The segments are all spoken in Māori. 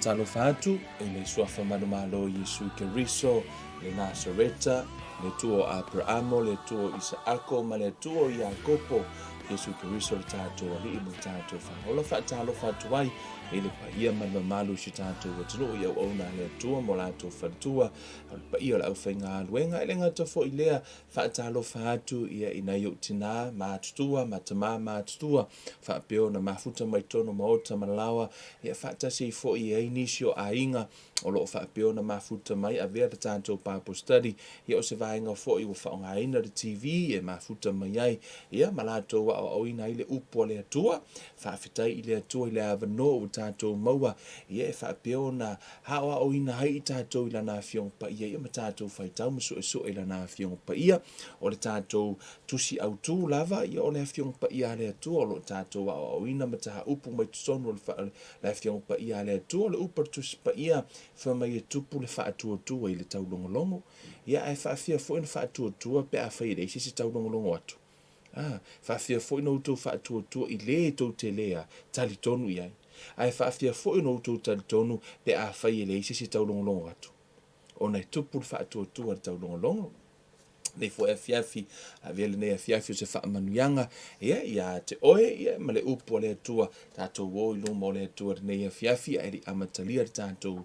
talo fatu ele suafa malo Yesu Keriso le Nasareta le tuo Abrahamo le tuo Isaako ma le tuo Yakopo Yesu Keriso le tato ali mo tato fa ola fa talo fatu wai ele pa ia malu si tato watlo ia ona le tuo mo la to fatua pa ia la fenga luenga ele ngata fo ilea fa talo fatu ia ina yotina ma tutua matama ma tutua fa peo na mafuta mai tono maota malawa ia fa tasi fo ia inisio ainga o lo fa peo na mafuta mai a ver tanto Bible study ia o se vainga fo i fa nga ina de TV e mafuta mai ai ia malato wa o ina ile upo le tua fa fitai ile tua ile avano tanto maua ia fa peo na hawa o ina hai tanto ila na fiong pa ia matato fa tau so ila na fiong pa ia o le tanto tusi au tu lava ia o le fiong pa ia le tua lo tanto wa o ina mata upu mai sono le fiong pa ia le tua le upo tusi pa ia fa mai tupu le fa tu ile tau longo ia ai fa fia fo in fa tu pe a fa ile si tau longo atu fa fia fo no tu fa tu ile to telea tali tonu ia ai fa fia fo no tu tali tonu pe a fa ile si tau longo atu ona tupu fa tu tau longo nei fo fiafi a vele nei fiafi se fa manuanga ia te oe ia male upo le tua tato wo ilo mo le tua nei fiafi ai amatalia tato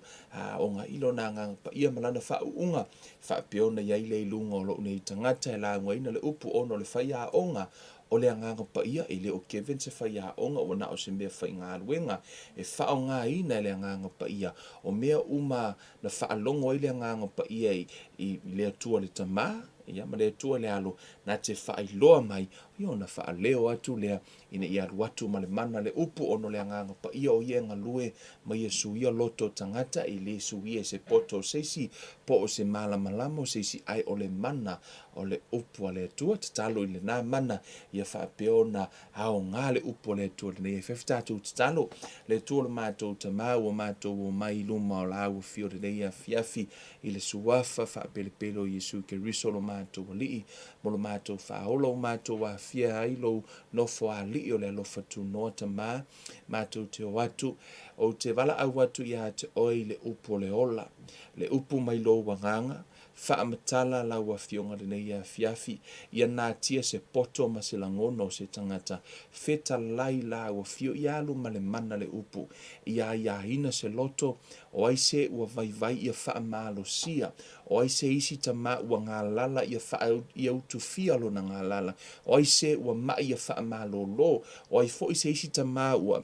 onga ilo nanga pa ia malana fa unga fa piona ia ile lunga lo nei tangata la ngoina le upo ono le fa ia onga o le anga pa ia ile o Kevin se fa ia onga ona o se me fa inga luenga e fa onga ina le anga pa ia o mea uma na fa longo ile anga pa ia i le tua le tama ia ma le tua le alo na te fai loa mai io na fa leo atu le ina ia watu ma le mana le upu ono le anga pa ia o ia ngalue ma Yesu ia loto tangata i le su ia se poto seisi po o se mala malamo seisi ai o le mana o le upu le tua talo ile na mana ia fa peona hao ngale upu le tua le fefta tu talo le tua le mato tama o mato o mai luma o la o fio de ia fiafi ile suafa fa pelo Yesu Keriso lo mato li mo lo mato fa o mato wa fia ai lo no fo ali o le lo fatu no tama mato te watu o te vala au watu ia te oile upu le ola le upu mai lo wanganga fa amatala la wa fionga de ia fiafi ia na tia se poto ma se langono se tangata feta lai la wa fio ia lu male mana le upu ia ina se loto o ai se ua vai ia fa malo sia o ai se isi tama ua ngalala ia fa ia utu fia lo na ngalala o ai se ua ma ia fa malo lo o ai fo se isi tama ua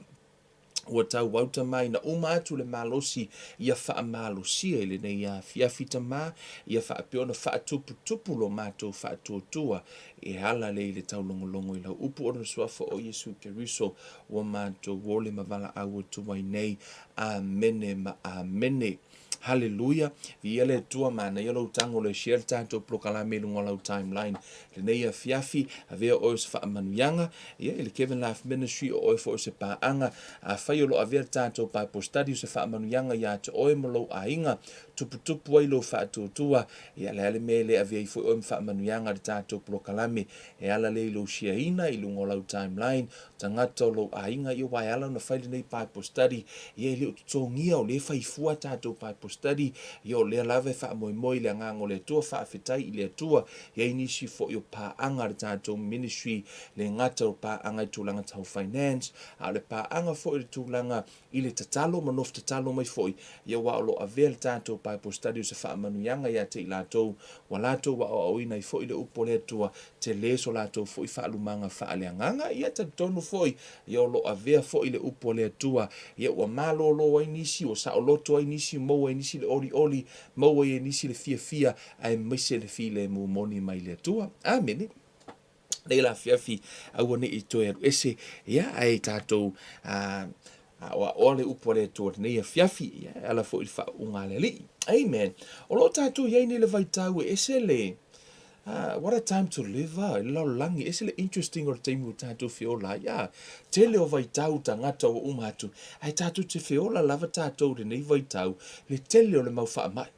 tau wauta mai na atu le malosi ia faa malosia ile ne ia fiafita ma ia faa peona faa tupu lo mato faa tuatua e hala le ile tau longo ila upu ono suafa o Yesu Keriso wa mato wole mavala awa tuwai nei amene ma amene Hallelujah. Vi ele tua mana ia lo tango le share tanto prokalame lunga lau timeline. Le nei fiafi avea o se fa manuanga ia ele Kevin Life Ministry o fo se pa anga a fai lo avea tanto Bible study se fa manuanga ia te o mo ainga tupu ai lo fa tua ia le mele avea fo o fa manuanga de tanto prokalame e ala le lo share ina i lunga lau timeline tangata lo ainga i wa ala no fai nei Bible study ia le tongia o le fai fua tanto Bible study yo le lave fa moi le ngango le tua fa fitai le tua ya inisi fo yo pa anga tato ministry le ngata pa anga tulanga tau finance a le pa anga fo le tulanga ile tatalo manof tatalo mai fo ya wa lo avel tato Bible study se fa manu yanga ya te lato walato wa o ina fo ile upo le tua te le so lato fo fa lumanga fa le nganga ya ta tonu fo yo lo ave fo ile upo le tua ya wa malo lo inisi o sa lo to inisi mo inisi le oli mo inisi le fia ai mise le file mo moni mai le tua amen nei la fiafi au ne i toe ese ia ai tatou wa ole upo le tua nei fiafi ia ala fo i fa unga le li amen o lo tatou ia ni le vai tau ese le what a time to live lo langi ese le interesting or time tatou fiola ia tele o vai tau tangata o umatu ai tatou te fiola lava tatou de nei vai tau le tele o le mau fa mai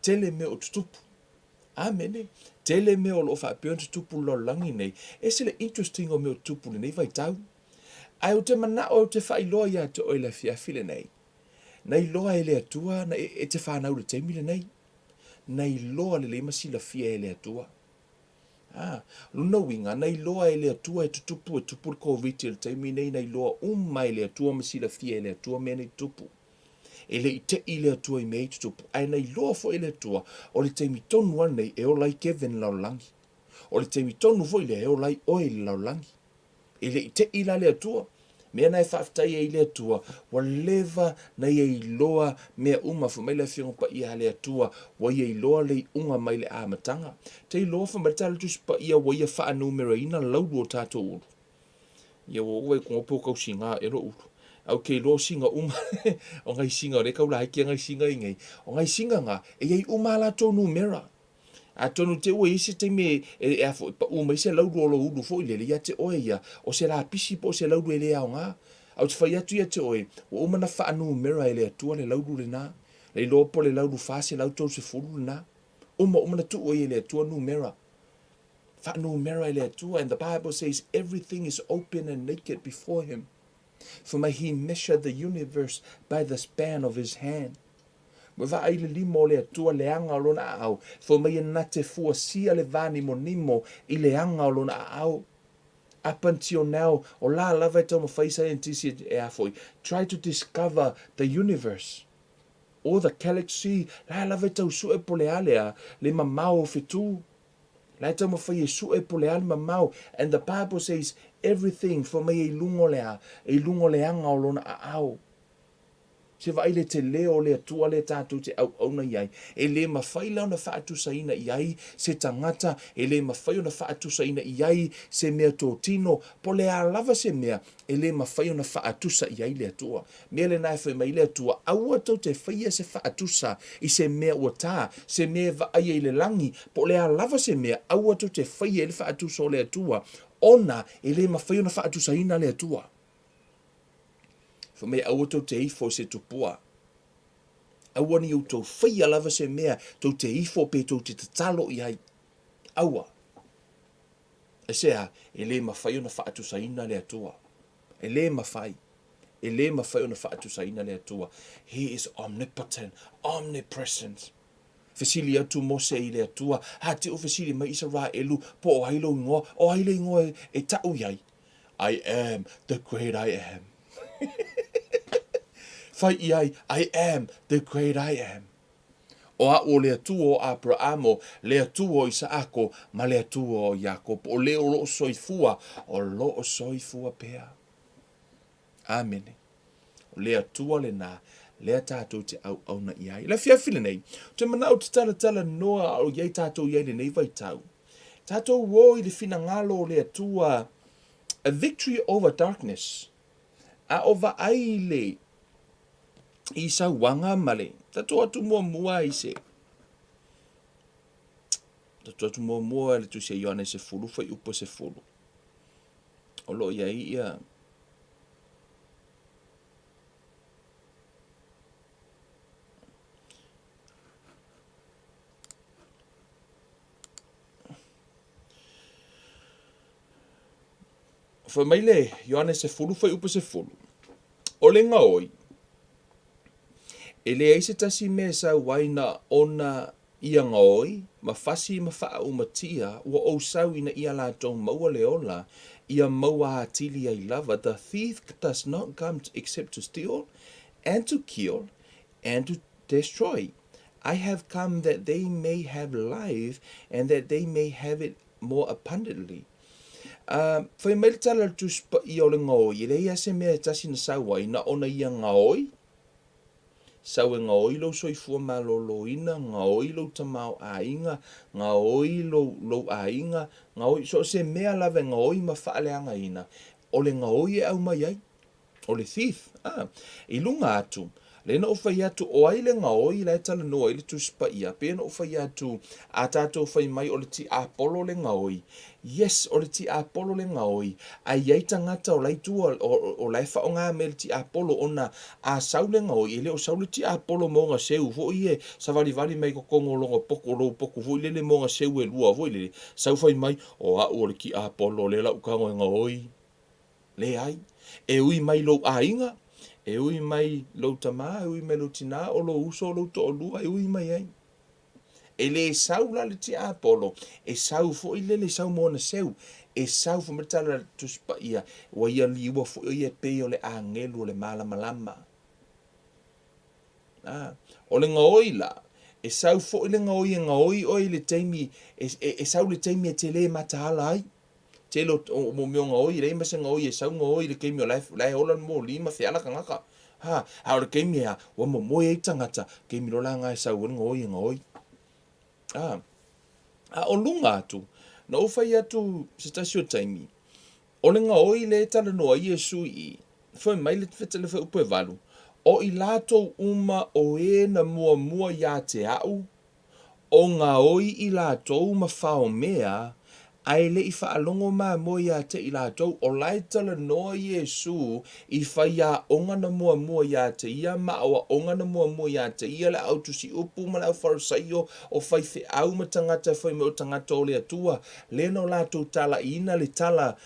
tele me o tutupu amene tele me o lo fa pe tutupu lo langi nei ese le interesting o me o tutupu nei vai tau ai o te mana o te fai loia te oile fia file nei nei loa e le atua na e te whanau le teimi le nei loa le masila fia e le atua. Luna winga, nei loa e le atua e tutupu COVID le teimi nei loa mai le atua masila fia e le atua mea nei tupu. E le i te i le atua i mei tutupu. Ai nei loa fo e le atua, o le teimi tonu anei e o lai Kevin laulangi. O le teimi tonu fo i le e o lai oe laulangi. E le i te i la le atua. Mea nai whaftai e le atua, wa lewa nei e loa mea fo mai le whionga pa ia le atua, wa ia i loa le unga mai le amatanga. Te i loa fa matala tus pa ia wa ia wha numero ina laudu o tato uru. Ia wa ue kong opo kau singa e ro uru. Au kei lo singa o ngai singa o re kau la haki ngai singa i ngai. O ngai singa nga, e iei la tō numera. A tonu te ue isi te me e afo pa uma isi laudu o lo udu fo ile ia te oe ia o se la pisi po se laudu ele au ngā au te whai atu ia te oe o umana whaanu mera ele atua le laudu le nā le lopo le laudu whase laudu se furu le nā umana tu oe ele atua nu mera whaanu mera ele atua, and the Bible says everything is open and naked before him, for may he measure the universe by the span of his hand. Ma va ai le limo le atua le anga o lona au. Fo mai na te fua sia le vani mo nimo i le anga o lona au. Up until now, o la lava tau mawhaisa e ntisi e afoi. Try to discover the universe. Or the galaxy. La lava tau su e pole alea le mamau o fitu. La tau mawhai e su e pole ale mamau. And the Bible says everything fo mai e lungo lea. E lungo le anga o lona au. Se vai le te leo le atua le tātou te au auna iai. E le mawhai lau na whaatusaina iai se tangata. E le mawhai o na whaatusaina iai se mea tō tino. Po le a lava se mea. E le mawhai o na whaatusa iai le atua. Mea le nai whai mai le atua. Aua tau te whaia se whaatusa i se mea ua tā. Se mea vaai e le langi. Po le a lava se mea. Aua tau te whaia e le whaatusa o le atua. Ona e le mawhai o na whaatusaina le atua. Fa me aua tau te ifo se tupua. Aua ni au tau whaia lava se mea tau te ifo pe tau te tatalo i hai. Aua. E sea, e le mawhai o na whaatusaina le atua. E le mawhai. E le mawhai o na whaatusaina le atua. He is omnipotent, omnipresent. Fesili atu mose i le atua. Ha te o fesili mai isa rā elu po o hailo ingoa. O hailo ingoa e tau iai. I am the great I am. Fai iai, I am the great I am. O a o le atua o Abrahamo, le atua o Isaako, ma le atua o Jacob. O le o loo soifua, o loo soifua pea. Amen. O le atua le nā, le tātou te au na iai. Le whiawhine nei, te manau te tala noa o iai tātou iai le nei vai tau. Tātou wo i le whina ngalo le atua, a victory over darkness. A ova ai le i sa wanga male. Tato atu mua i se. Tato atu mua le tu se Ioane se fulu, fai upo se fulu. O lo ia ia. Fa mai le Ioane se fulu, fai upo se fulu. O le ngaoi. E le eise tasi me sa waina ona ia ngoi, ma fasi ma faa umatia, ua o sau ina ia la tong maua leola, ia maua hatili ai lava. The thief does not come except to steal, and to kill, and to destroy. I have come that they may have life, and that they may have it more abundantly. Whai mai tala tu spa i o le ngoi, le ia se mea tasi na sa waina ona ia ngoi, sau e ngoi lo soifua malolo ina, ngoi lo tamau a inga, ngoi lo a inga, ngoi so se mea lave ngoi ma whaaleanga ina. O le ngoi e au mai ai, o le thief. I lunga atu, le na ufai atu o ai le ngoi le tala noa i le tu spa ia, pe na ufai atu a tato ufai mai o le ti apolo le ngoi. Yes, o le ti apolo le ngoi, a iei tangata o laitua o laifa o ngā me le ti apolo ona a sau le ngoi, ele o sau le ti apolo mo ngā seu, vo i e sa vali mai ko kongo longa poko lo poko, vo i lele mo ngā seu e lua, vo i lele, sau fai mai, o a o le ki apolo le la ukango e ngoi, le ai, e ui mai lo a inga, E ui mai lau tamā, e ui mai lau tina, o lo uso lau to o lua, e ui mai ai. E le sau la le ti Apollo, e sau fo i le sau mo na seu, e sau fo matala tuspa ia, wa ia liwa fo ia pe o le angelu o le malama. O le ngaoi la, e sau fo i le ngaoi o le taimi, e sau le taimi e te le matahala ai. Te lo mo mio ngaoi, le masa ngaoi, e sau ngaoi le keimi o lai ola mo lima fiala kangaka. Ha le keimi a, wa mo mo e tangata, keimi lo la ngai sau ngaoi. O lunga atu, na ufai atu se tasi o taimi. O le ngaoi le tala noa Iesu i, fai mai le feta le fai upo e valu. O i lato uma o e na mua ia te au, o ngaoi i lato uma whao mea, ai le i whaalongo maa mo ia te i lato, o lai tala noa Iesu i whai a onga na mua ia te ia, ma o onga na mua ia te ia, le au tusi upu ma lau farisaio, o whai whi au ma tangata, whai mo tangata o le atua, le no lato tala ina le tala,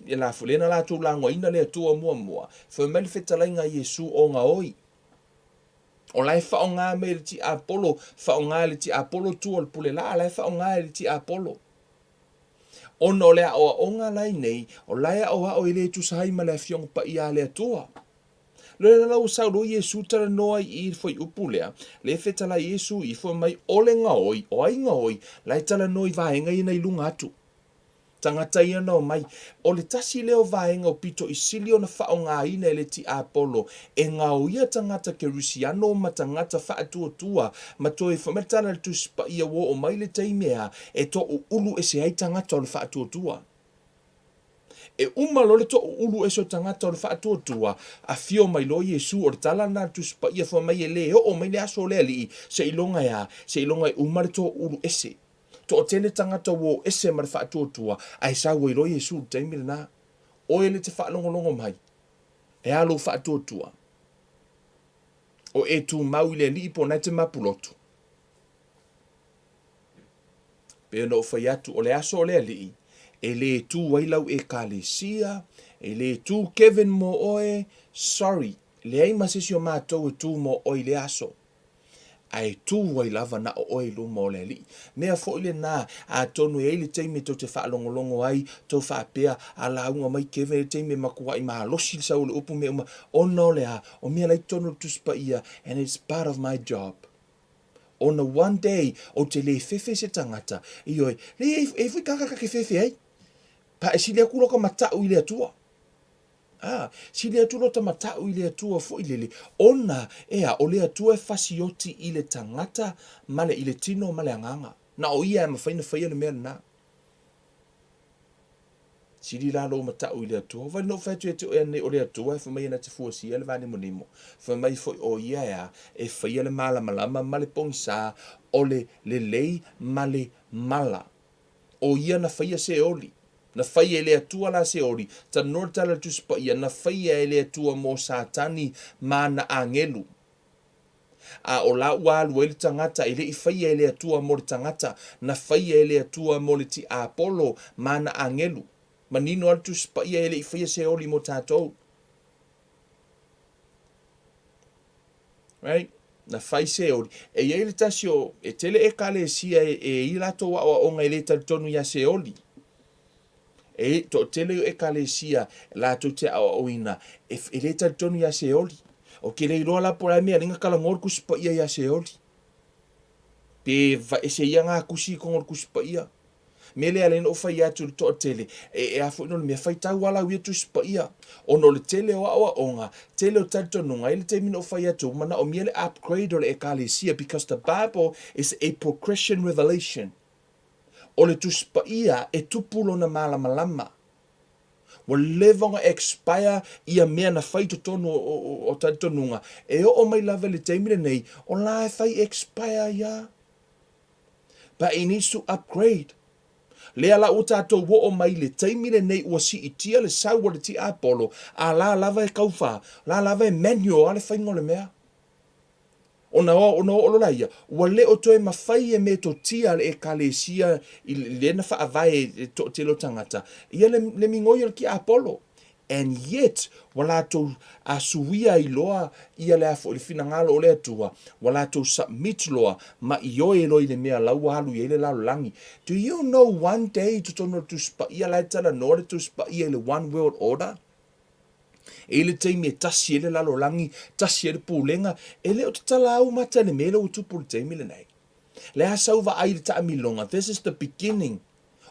e la fulena la tu lango ina le tua mua foi mel fetalainga Iesu o nga oi o lai fa o nga me ti Apollo fa o nga le ti Apollo tu o pule la lai fa o nga le ti Apollo o no le o nga lai nei o lai o ile tu sai ma le fiong pa ia le tua le la o sa ro Iesu tara noa i foi upulea le fetala Iesu i foi mai ole nga oi o ai nga oi lai tala noi va nga ina i lunga atu tangata ia no mai o le tasi leo vaenga o pito i silio na whaonga ina le ti Apollo e ngau ia tangata ke rusiano ma tangata whaatua ma toi whametana le tuspa ia wo o mai le teimea e to ulu e se ai tangata o le whaatua e umalo le to ulu e so tangata o le whaatua a fio mai lo Iesu o le tala na tuspa ia wha mai e le o mai le aso le ali se ilonga e umale to ulu ese to o tele tangata wo ese ma le whaatuatua ai sa wai roi Iesu taimile na o ele te whaalongolongo mai e alo whaatuatua o e tu mau le li po nai te mapulotu pe no whai atu o le aso o le ali e le tu wailau e kalesia e le tu Kevin mo oe sorry le ai masisi o mātou e tu mo oe le aso ai tu wai lava na o oi lu mo le li mea fo ile na a tonu e le teimi to te whaalongolongo ai to whaapea a launga mai kewe le teimi makua i maa losi sa ule upu me uma o no le a o mea lai tonu tuspa ia and it's part of my job on a one day o te le fefe se tangata i oi le e fui kakaka ke fefe ai pa e sile kuloka matau i le atua si le atua ta matau i le atua fo i lele ona ea o le atua e fasioti i le tangata male i le tino male anganga na o ia e mawhaina whaia le mea na si li la lo matau i le atua vai no whaitu e te oea nei o le atua e whamai na te fuasia le vane monimo whamai fo o ia ea e whaia le malama male pongisa o le lei male mala o ia na whaia se oli na whaia ele atua la se ori, ta nortala tuspa ia na whaia ele atua mo satani ma na angelu. A o la walu ele tangata, ele I whaia ele atua mo le tangata, na whaia ele atua mo le ti Apollo ma na angelu. Ma nino al tuspa ia ele I whaia se ori mo tātou. Right? Na whai se ori. E ele tasio, e tele e kale sia e I lato wa o nga ele tonu ia se ori. E to tele e kalesia la to te o ina e le ta tonu ya se oli o ke le rola por a mea ninga kala ngor ku spa ia ya se oli pe va e se ia nga kusi ko ngor ku spa ia me le alen o fa ia tu to tele e a fo no me fa ta wala wi tu spa ia o no le tele o onga tele o ta tonu nga ile te mino fa ia tu mana o miele upgrade o le kalesia because the Bible is a progression revelation o le tuspa ia e tupulo na malama. Wa levonga expire ia mea na whai tonu o tatonunga. E o mai lava le teimile nei, o la e whai expire ia. But it needs to upgrade. Lea la o tato wo o mai le teimile nei ua si itia le sau o le ti Apollo, a la lava e kauwha, la lava e manual a le whaingo le mea. Ona o la ia wa le o toe mawhai e me to tia le e kalesia I le na wha avai e to te lo tangata ia le mingoi ki Apollo And yet, walato asuia iloa ia lea fo le finangalo o le atua, walato submit loa, ma ioe lo i le mea lau alu i le lau langi. Do you know one day to tono tu spa ia lai tala nore tu spa ia le one world order? E le teimi e tasi e le lalo langi, tasi e le pūlenga, e le o te tala au mata le mele o tupu le teimi le nei. Le asau va ai le ta milonga, this is the beginning.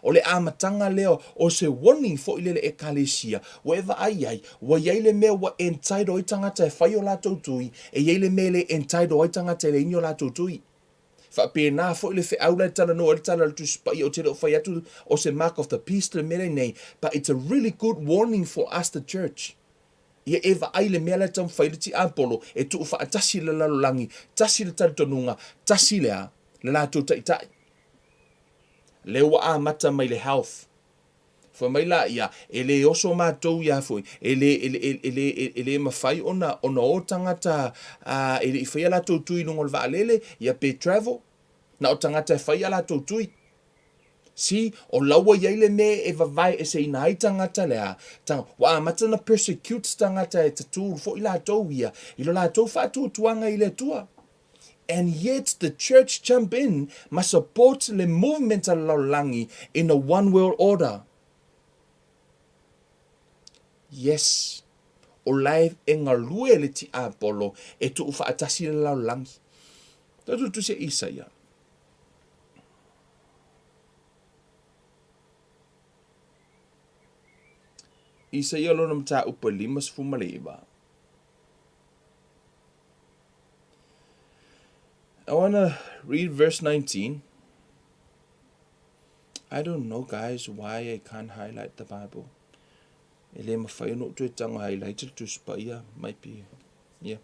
O le amatanga leo o se warning fo ile le ekalesia wherever ai wa ia le me wa entitled o tangata e fai o la tui e ia le me le entitled o tangata le inyo la tui fa pe na fo ile fe aula tala no le tala tu spa o te o fai atu o se mark of the peace le me nei, but it's a really good warning for us the church. Ia eva ai le mea le tam fai le ti apolo e tu fa tasi le lalolangi tasi le talitonunga tasi le a le la tu tai le wa mata mai le health fa mai la ia ele oso matou ia foi ele mafai ona o tangata ele fai ala tui no ngol valele ia pe travel na o tangata fai ala tui si o lawa ia ile me e vai e se ina tangata le tang wa mata na persecute tangata e tu fo ila to ia ilo la to fa tu tuanga ile tua. And yet the church jump in, must support the movement of Laulangi in a one world order. Yes, o live enga lue le ti apolo e tu ufa atasi le Laulangi. Tatu tu se Isaia. Isaia lo nam ta upa limas fumaleva. I want to read verse 19. I don't know, guys, why I can't highlight the Bible. Ele mawhai no tu e tango highlighted to spaya, might be, yeah.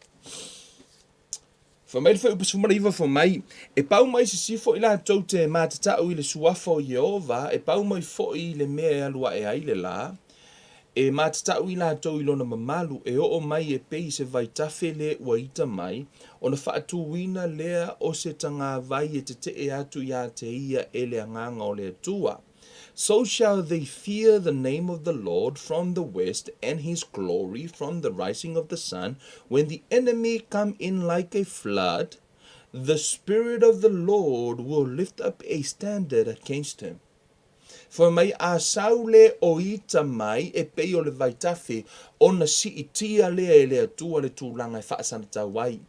For mai fa upa sumariva for mai, e pau mai se sifo ila tau te mātatau i le suafa o Yehova, e pau mai fo i le mea alua e aile la, e mātatau i la tau i lona mamalu, e o mai e pei se vai tafele ua ita mai, o na whaatuwina lea o se tanga vai e te e atu ia te ia e le anganga o le atua. So shall they fear the name of the Lord from the west, and his glory from the rising of the sun. When the enemy come in like a flood, the Spirit of the Lord will lift up a standard against him. For mai a saule o ita mai e pei o le vaitafe o na si itia lea e le atua le tūlanga e whaasana tawai.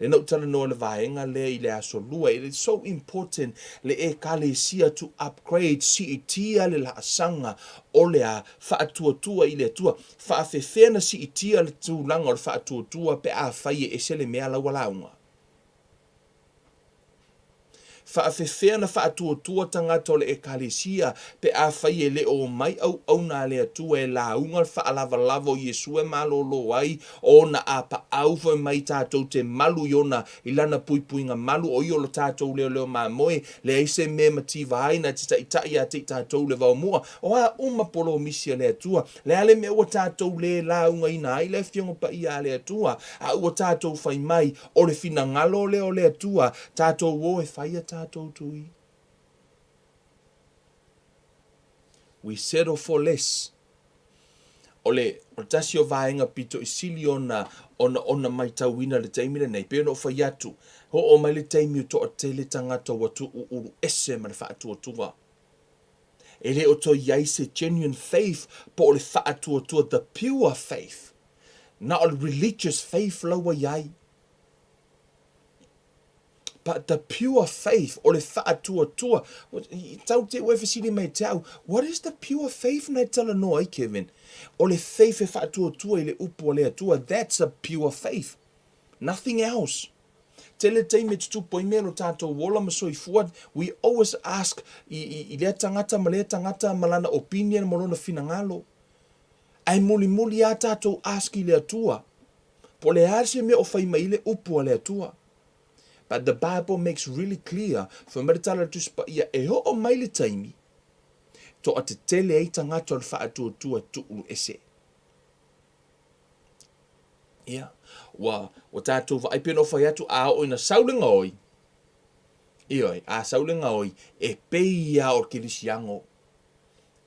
Le nau tala noa le vaenga lea i le aso lua. It is so important le e kalesia to upgrade si itia le la asanga o le a whaatua i le atua. Whaafewhena si itia le tūlanga o le whaatua pe a whaie e se le mea laua launga. Whaafewhea na whaatua tangata o le ekalesia pe a whai e le o mai au na le atua e la unga whaalava lava o Yesu e malolo ai o na apa au fo mai tātou te malu iona i lana puipuinga malu o iolo tātou leo mamoe le aise me mativa aina te itai a te tātou le vau mua o a umapolo misia le atua le ale me ua tātou le la unga ina ai le fiongo pa ia le atua a ua tātou whai mai o le fina ngalo leo le atua tātou o e whai a tātou tui. We settle for less. Ole tasi o vaenga pito i sili ona mai tauina le teimi le nei. Peo no whai atu. Ho o mai le teimi o to o te le tangata watu uru ese ma le whaatua tua. E le o to iai se genuine faith po o le whaatua tua, the pure faith. Na o religious faith lawa iai. But the pure faith, o le whaatua, tau te wefesiri mai tau, what is the pure faith nei tala no ai, Kevin? O le faith e whaatua i le upu o le atua, that's a pure faith. Nothing else. Tele teime tutupo i melo tātou wola masoi fuad, we always ask, i lea tangata malana opinion malona finangalo. Ai muli a tātou ask i le atua. Po le ase me o whai mai le upu o le atua. But the Bible makes really clear for maritala tu spa ia e ho o mai le taimi to a te tele e tangata o le whaatua tu'u ese. Ia, wa tātou wa aipeno whai atu a o ina saulenga oi. Ioi, a saulenga oi e pei ia o kilisiango.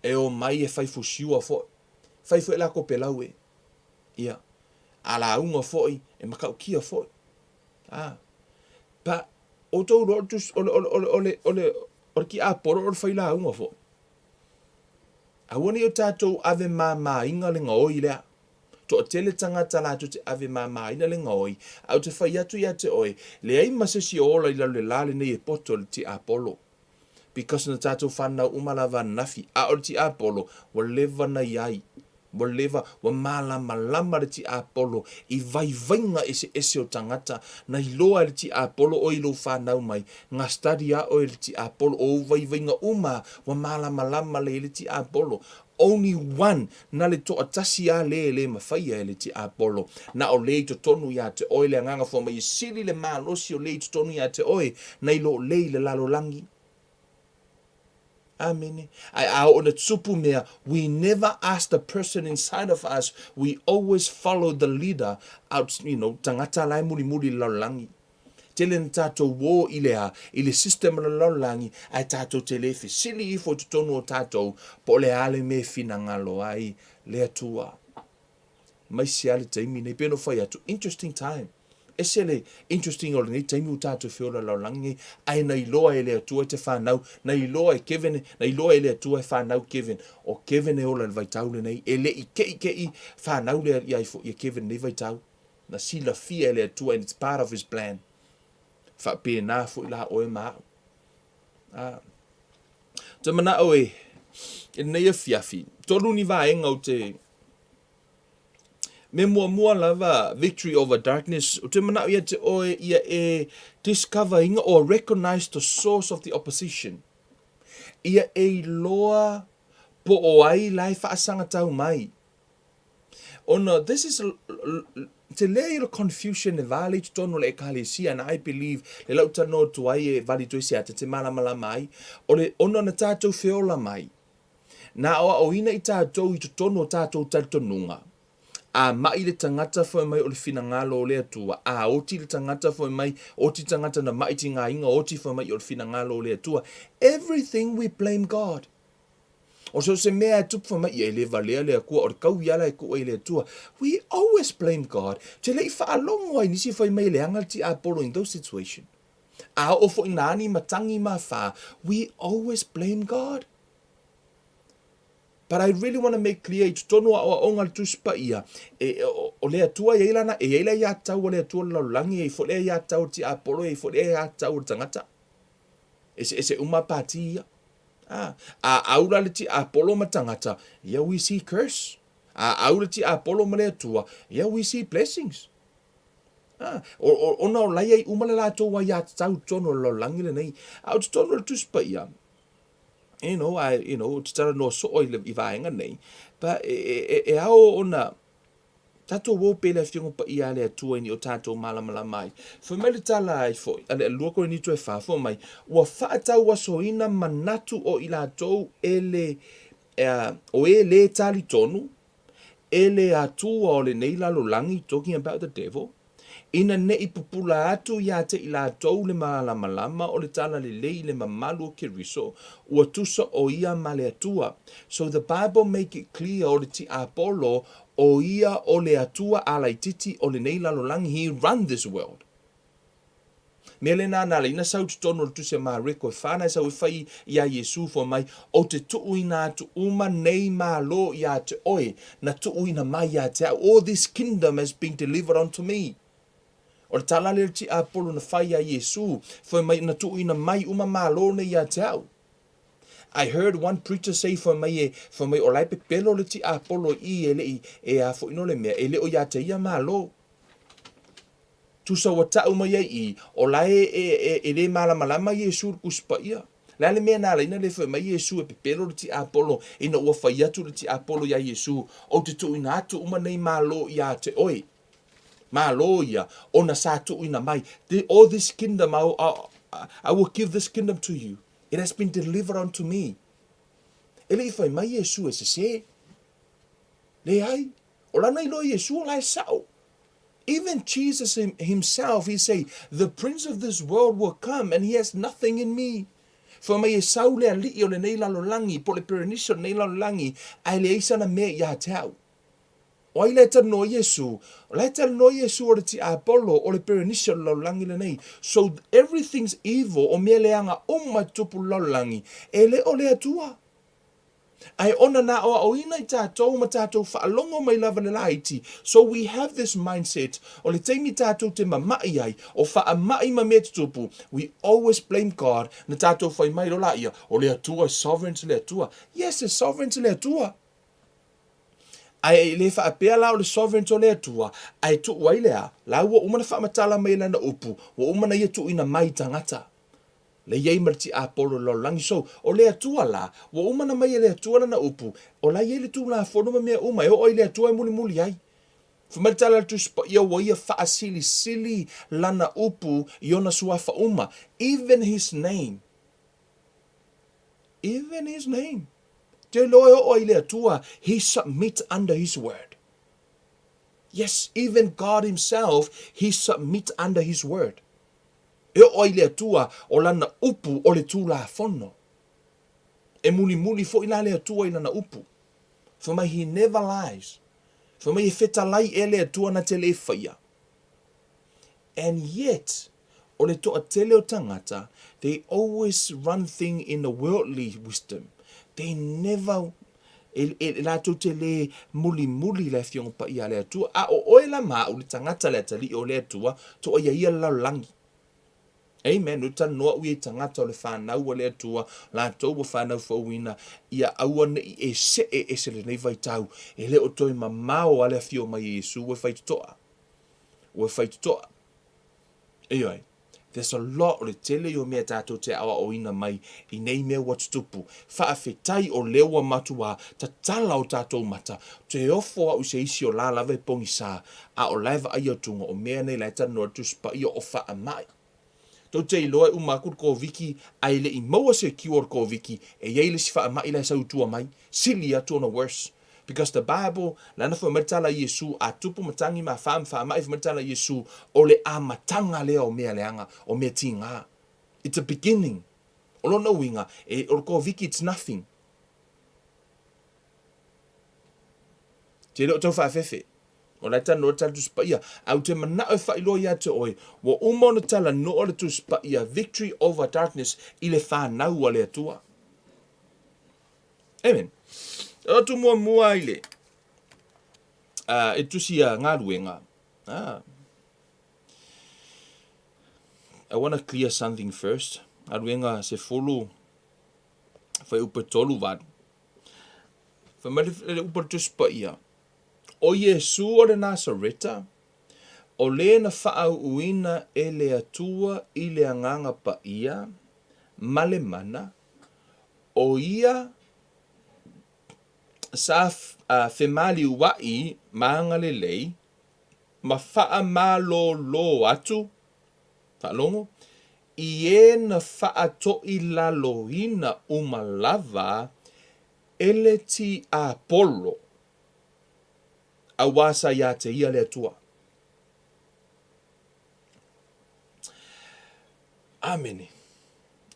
E o mai e whai fusiua fo. fai fo la ko pelau e ia ala unga foi e makau kia foi pa o tau ro tu ole ki a poro o fai la unga foi a woni o tatou ave mama inga le ngoi lea to tele tangata la to te ave mama ina le ngoi au te fai atu ia te oi le ai masesi ola ila le lale nei e poto le ti apolo because na tatou whanau umalava nafi a o le ti apolo wa leva na iai wa leva wa malama lama le ti apolo i vai vainga ese o tangata na iloa le ti apolo o ilo whanau mai nga study a o le ti apolo o vai vainga uma wa malama lama le ti apolo only one na le to atasi a le mawhaia le ti apolo na o le to tonu ia te oi le nganga fo mai sili le malosi o le to tonu ia te oi na ilo le lalo langi. Amen. We never ask the person inside of us. We always follow the leader out, tangata lai muri laulangi. Tele na tātou wō i le system na laulangi, ai tātou te le sili i fo tutono o tātou, po le ale me fina ngalo ai, le atua. Mai si ale taimi nei peno whai atu. Interesting time. Esele interesting o ni taimi o tātou whiora laulangi, ai nei loa e le atua te whanau, nei loa e Kevin, nei loa e le atua e whanau Kevin, o Kevin e ola le vaitau le nei, e le i kei whanau le i ai Kevin nei vaitau, na sila fia e le atua, and it's part of his plan. Whapea nā fo i la oe maa. Te mana oe, e nei a fiafi, tolu ni vaenga o te, me mua lava victory over darkness o te mana ia te oe ia e discover inga or recognize the source of the opposition ia e loa po o ai lai whaasanga tau mai ona this is te lea ilo confusion e vale te tono le ekalesia and I believe le lauta no tu ai e vale tu isi ata te malamala mai o le ona na tātou whiola mai na o ina i tātou i te tono tātou taltonunga a mai le tangata foi mai o le finangalo o le atua. A oti le tangata foi mai, oti tangata na mai ti ngā inga, oti foi mai o le finangalo o le atua. Everything we blame God. O so se mea tup foi mai i le valea le akua, o le kau iala e kua i le atua. We always blame God. Te le i whaalongo ai nisi foi mai le angal ti Apollo in those situations. A o fo inani matangi ma wha. We always blame God. But I really want to make clear, it's tono o ongal tuspa ia. O le atua e ilana, e ila ia tau o le atua laulangi, e fo le ia tau ti Apollo, e fo le ia tau tangata. Ese umapati ia. A aura le ti Apollo matangata, yeah, we see curse. A aura ti Apollo ma le atua, yeah, we see blessings. Ona o lai ai umale la toa ia tau tono laulangi le nei. Au tono le tuspa ia. Te tara no so i vaenga nei, but e ao ona, tato wo pele fiongo pa ia le atua ni o tato malamala mai. Fo me le tala ai fo, ale luoko ni tu e fo mai, ua whaatau wasoina manatu o ila tou o le tali tonu, ele atua o le neila lo langi talking about the devil, ina ne i pupula atu ia te ila tau le malama o le tala le lei le mamalu o keriso ua tusa o ia male atua. So the Bible make it clear o le ti Apollo o ia o le atua ala ititi o le nei lalolangi. He run this world. Me le nana le ina sau tutono le tusia maa reko e whana sau e whai ia Yesu fo mai o te tuuina atu uma nei maa lo ia te oe na tuuina mai ia te au. All this kingdom has been delivered unto me. O le tala le ti Apollo na whai a Yesu, foi mai na tuuina mai uma malo ne ia te au. I heard one preacher say for mai o lai pepelo le ti Apollo i e a fo ino le mea, e le o ia te ia malo. Tusa wa tau mai i, o lai e le malamalama Yesu kuspa ia. La le mea nala ina le foi mai Yesu e pepelo le ti Apollo, ina ua whai atu le ti Apollo ia Yesu, o te tuuina atu uma nei malo ia te oi. Maloia ona satu ina mai. All this kingdom I will give this kingdom to you. It has been delivered unto me. Ele fai mai Yesu se le ai o lana ilo Yesu lai sao. Even Jesus himself, he say, the prince of this world will come and he has nothing in me. Fa mai e sau le ali o le nei lalo langi, po le pereniso nei lalo langi, ai le isa na me ia te au. O ai le tano Yesu, o le tano Yesu o le ti Apollo, o le pereniso lalo langi le nei. So everything's evil o me leanga tupu lalo langi, e le o le atua. Ai ona na o ina I tātou ma tātou whaalongo mai lava le laiti. So we have this mindset, o le teimi tātou te mamai ai, o whaamai ma mea tupu. We always blame God, na tātou whai mai lo la ia, o le atua, sovereign to le atua. Yes, it's sovereign to le atua. Ai le whaapea la o le sovereign to le atua, ai tu wai lea, la ua umana whaamatala mai lana upu, wa umana ia tu ina mai tangata. Le yei marti Apollo lo langi so o le atua la wa umana mai le atua na upu o la yele tu la fono me uma o le atua muli muli ai fumartala tu spa ia wa ia fa asili sili lana upu iona sua fa uma even his name te lo o le atua he submit under his word. Yes, even God himself he submit under his word. E oi le atua o lana upu o le tūla fono. E muli muli fo ina le atua I lana upu. For mai he never lies. For mai e whetalai e le atua na te le whaia. And yet, o le toa tele o tangata, they always run thing in the worldly wisdom. They never la to te le muli muli le fiong pa ia le atua. A o oe la maa o le tangata le atali o le atua, to o ia lau langi. Amen. No tan no we tangata le whanau le atua, la tau wa whanau whauina, ia aua ne e se e se le nei vai tau, e le o toi mamao ale fio mai Yesu, we whai tutoa. Anyway, there's a lot o le tele o mea tātou te awa o ina mai, I nei mea watutupu, whaafetai o lewa matua, ta tala o tātou mata, te ofo au se isi o la lave pongi sa, a o laiva ai o tunga o mea nei lai tanu atu spa I o wha mai. Tau te iloa umakut ko viki ai le I maua se kior ko viki e yei le si wha mai lai sau tua mai sili atu on a worse because the Bible lana wha matala Yesu a tupu matangi ma wha mai wha matala Yesu o le a matanga lea o mea leanga o mea tinga. It's a beginning. O lono winga e o ko viki it's nothing. Te leo tau wha fefe. O lai tano tala tu spaia, au te mana o whailo ia te oe, wa umona tala no o le tu spaia, victory over darkness, I le whanau a le atua. Amen. O tu mua I le, e tusi a ngā ruenga. I want to clear something first. Ngā ruenga se folo, whai upa tolu wad. Whai mali upa tu spaia. O Yesu o le Nasareta, o le na whaau uina e le atua I le anganga pa ia, male mana, o ia sa whemali wai maanga le lei, ma wha malo lo atu, whalongo, I e na wha to I lalo ina umalava, ele ti Apollo, a wasa ia te ia le atua. Amene.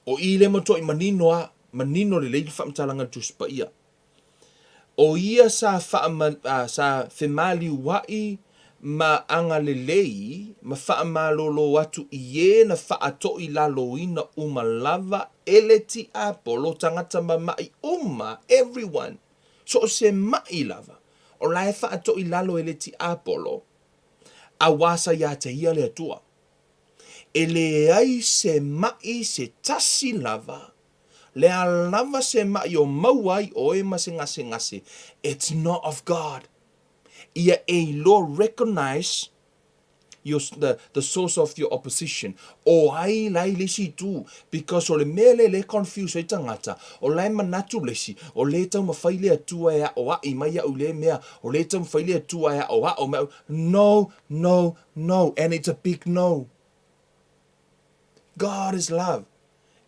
O I le mato I manino le leili whaamtalanga tu spa ia. O ia sa whemali wai ma anga le lei, ma whaamalolo atu I e na whaatoi lalo ina umalava eleti Apollo tangata mai everyone. So se mai lava. O lai whaatoi lalo eleti Apollo, a wasa ia te ia le atua. E le ai se mai se tasi lava, le a lava se mai o mauai o e mase ngase. It's not of God. Ia e lo recognize the source of your opposition. O ai lai lesi tu, because o le mele le confuse e tangata, o lai manatu lesi, o le tau mawhaile atua ea o a I mai au le mea, o le tau mawhaile atua ea o a o mea. No, and it's a big no. God is love.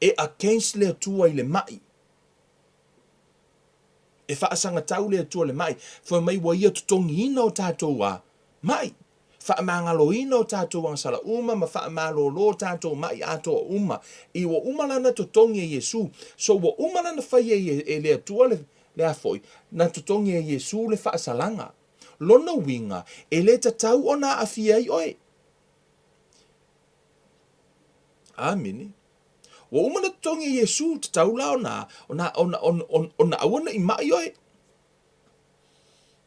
E against le atua I le mai. E whaasanga tau le atua le mai, for mai wa ia tutongi ina o tātou a mai. Whaamangaloina o tātou wangsala uma, ma whaamalo tātou mai ato uma. I wa umalana to tongi e Yesu. So wa umalana whai e lea tua le afoi, na to tongi e Yesu le whaasalanga. Lona winga, e le tatau o na awhia i oe. Amini. Wa umana to tongi e Yesu, tatau la o na awana i mai oe.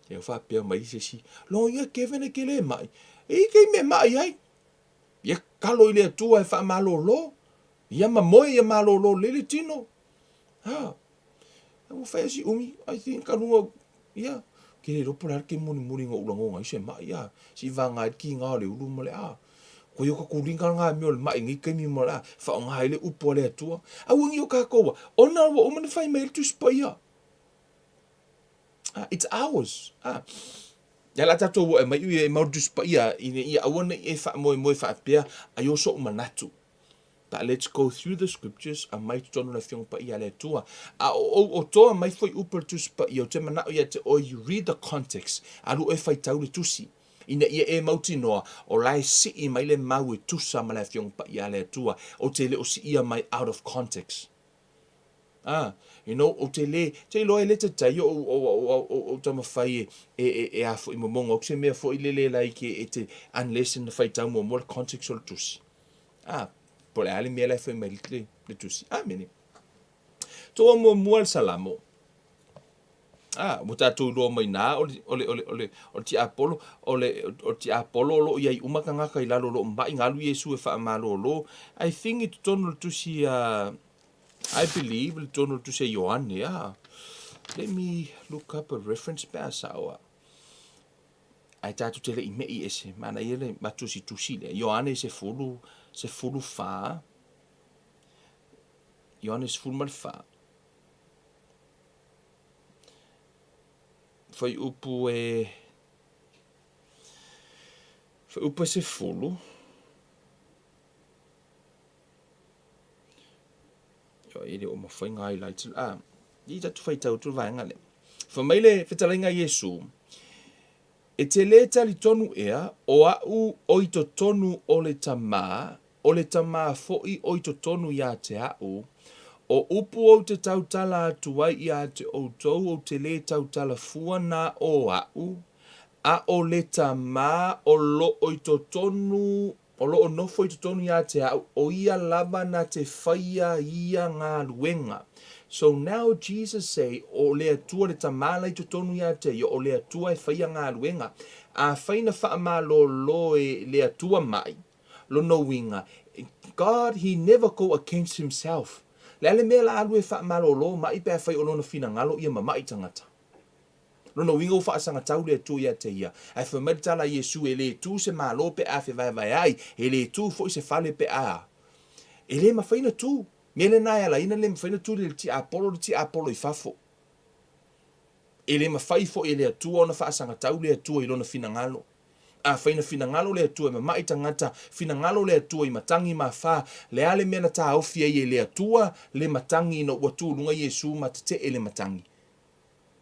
Ia whapea mai se si, lo ia kevene ke le mai. E kei me mai ai. Ia kalo i lea tua e whaamalo lo. Ia mamoe ia malo lo lele tino. Ha. Ia whai si umi, I think kanunga, ia. Ke le ropo lar ke muni ngo ulangonga i se mai ia. Si vanga ki ngā le ulu male a. Ko yo ka kuringa ngā mio le mai ngi kemi mo la. Wha ngā ile upo lea tua. A wangi o ka koua. Ona wa umana whai mail tu spa ia. It's ours. Ya la tato wo e mai e mau dus pa ia i awana e fa mo fa pia ayo so manatu. But let's go through the scriptures a mai tonu na fiong pa ia le tua. O to mai foi upper tus pa ia te mana ia te o you read the context. Alu e fai tau le tusi. Ina ia e mauti noa o lai si I mai le mau e tusa ma le fiong pa ia le tua. O te le o si ia mai out of context. You know, o te loe le te tai o tama whai e a fo I momonga, o se mea fo I le lai ke e te unless in the whai tau mo le context o le tusi. Po le ale mea lai fo I mai le tusi. Mene. Toa mo mua le salamo. Mo tātou loa mai nā, o ti Apollo, o ti Apollo lo iai umaka ngaka I lalo lo mbai ngalu Yesu e wha malo lo. I think it tono le tusi I believe le tono tu se Ioane, Let me look up a reference pasawa. Ai tatu tele I mei ese, mana ele matusi tusi le. Ioane se fulu fa. Ioane se fulu mal fa. Foi upu se fulu. Ele o mawhai ngā highlights. I tatu whai tau tu vai ngale. Whamaile whetalenga Yesu. E te le tali tonu ea, o au o I to tonu o le tamā foi o I to tonu ia te au, o upu o te tautala atuai ia te outou o te le tautala fuana o au, a o le tamā o lo o I to tonu o lo o nofo I to tonu ia te au, o ia lava na te whaia ia ngā luenga. So now Jesus say, o le atua le tamala I to tonu ia te, o le atua e whaia ngā luenga. A whaina whaamalo lo e le atua mai, lo no winga. God, he never go against himself. Le ale mea la alu e whaamalo lo, mai pēr whai o lona whina ngalo ia mamai tangata. Lono wingo fa sanga tau le tu ia te ia. Ai fa mertala Yesu ele tu se malo pe a fe vai ai. Ele tu fo se fale pe a. Ele ma faina tu. Mele na ala ina le ma faina tu le ti Apollo I fafo. Ele ma fai fo ele tu ona fa sanga tau le tu I lona fina ngalo. A faina fina ngalo le tu ma mai tangata fina ngalo le tu I matangi ma fa le ale mena ta au fie le tu le matangi no watu lunga Yesu ma te ele matangi.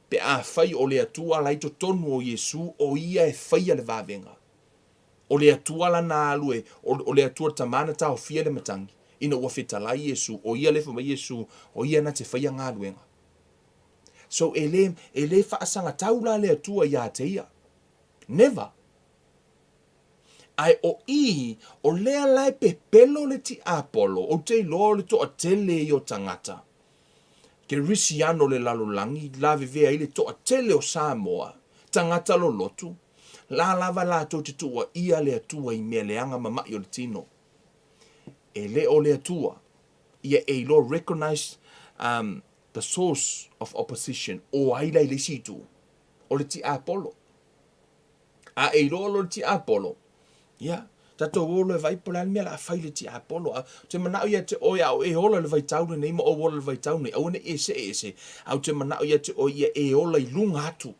Pe a fai o le atua lai to tonu o Yesu o ia e fai le vavenga. O le atua la na alue, o le atua tamana ta o fia le matangi. Ina ua feta lai Yesu, o ia lefa mai Yesu, o ia na te fai ngā luenga. So ele whaasanga taula le atua ia te ia. Never. Ai o lea lai pe pelo le ti Apollo, o te lo le to a tele I o tangata. Ke risiano le lalolangi, la vivea ile to a tele o Samoa, tangata lo lotu, la lava la to te tua ia le atua I mea leanga mamai o le tino. E le o le atua, ia e lo recognize the source of opposition, o aila I le situ, o le ti Apollo. A e lo le ti Apollo, ia, tato wolo e vai pola mea la fai le ti Apollo. Te manao ia te oia o e ola le vai taune nei mo o wola le vai taune. Au ne ese. Au te manao ia te oia e ola I lunga atu.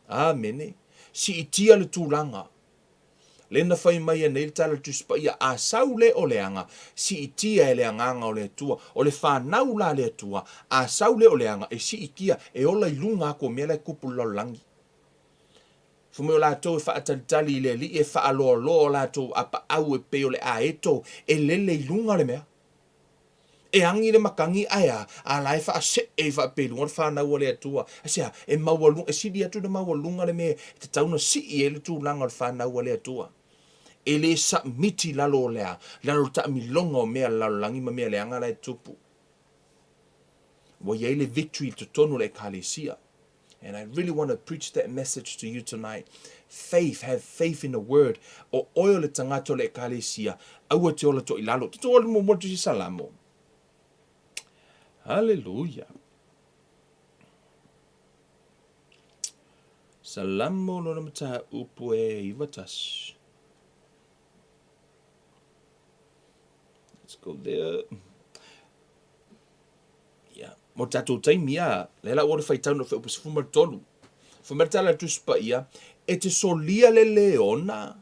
Amene. Si I tia le tūlanga. Lena fai mai nei le tala tuspa ia a sau le o leanga. Si I tia e le anganga o le atua. O le whanau la le atua. A sau le o leanga. E si I tia e ola I lunga ako mea le kupu lau langi. Fume o lātou e whaatalitali I le li e whaaloa o lātou apa au e peo le a eto e lele I lunga le mea. E angi le makangi aia, a lai wha se e wha pelu, ngor whanau o le atua. A sea, e maualunga, e sidi atu na maualunga le me, te tauna si I e le tu langa o whanau o le atua. E le sa miti lalo o lea, lalo ta milonga o mea lalo langi ma mea le anga lai tupu. Wa iei le victory to tonu le kalesia. And I really want to preach that message to you tonight. Faith, have faith in the word. O oio le tangato le kalesia, aua te ola to ilalo. Tito ole mo motu si salamo. Hallelujah. Salamo no mata upu e iwatas. Let's go there. Yeah. Mo tatou taimia, lela ora faitau no fe upus fumar tolu. Fumar tala tuspa ia, e te solia le leona,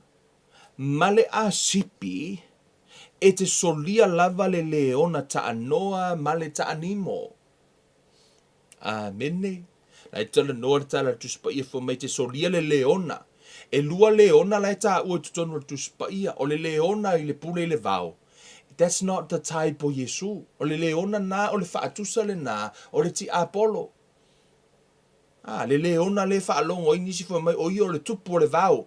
male a sipi, e te solia lava le leona ta anoa male ta animo. Amene. Lai tala noa tala tuspa ia fo me te solia le leona. E lua leona lai ta ua tutonu tuspa ia, o le leona I le pule I le vau. That's not the type o Yesu. O le leona na, o le whaatusa le na, o le ti Apollo. Le leona le whaalongo I nisi fo mai o I o le tupu o le vau.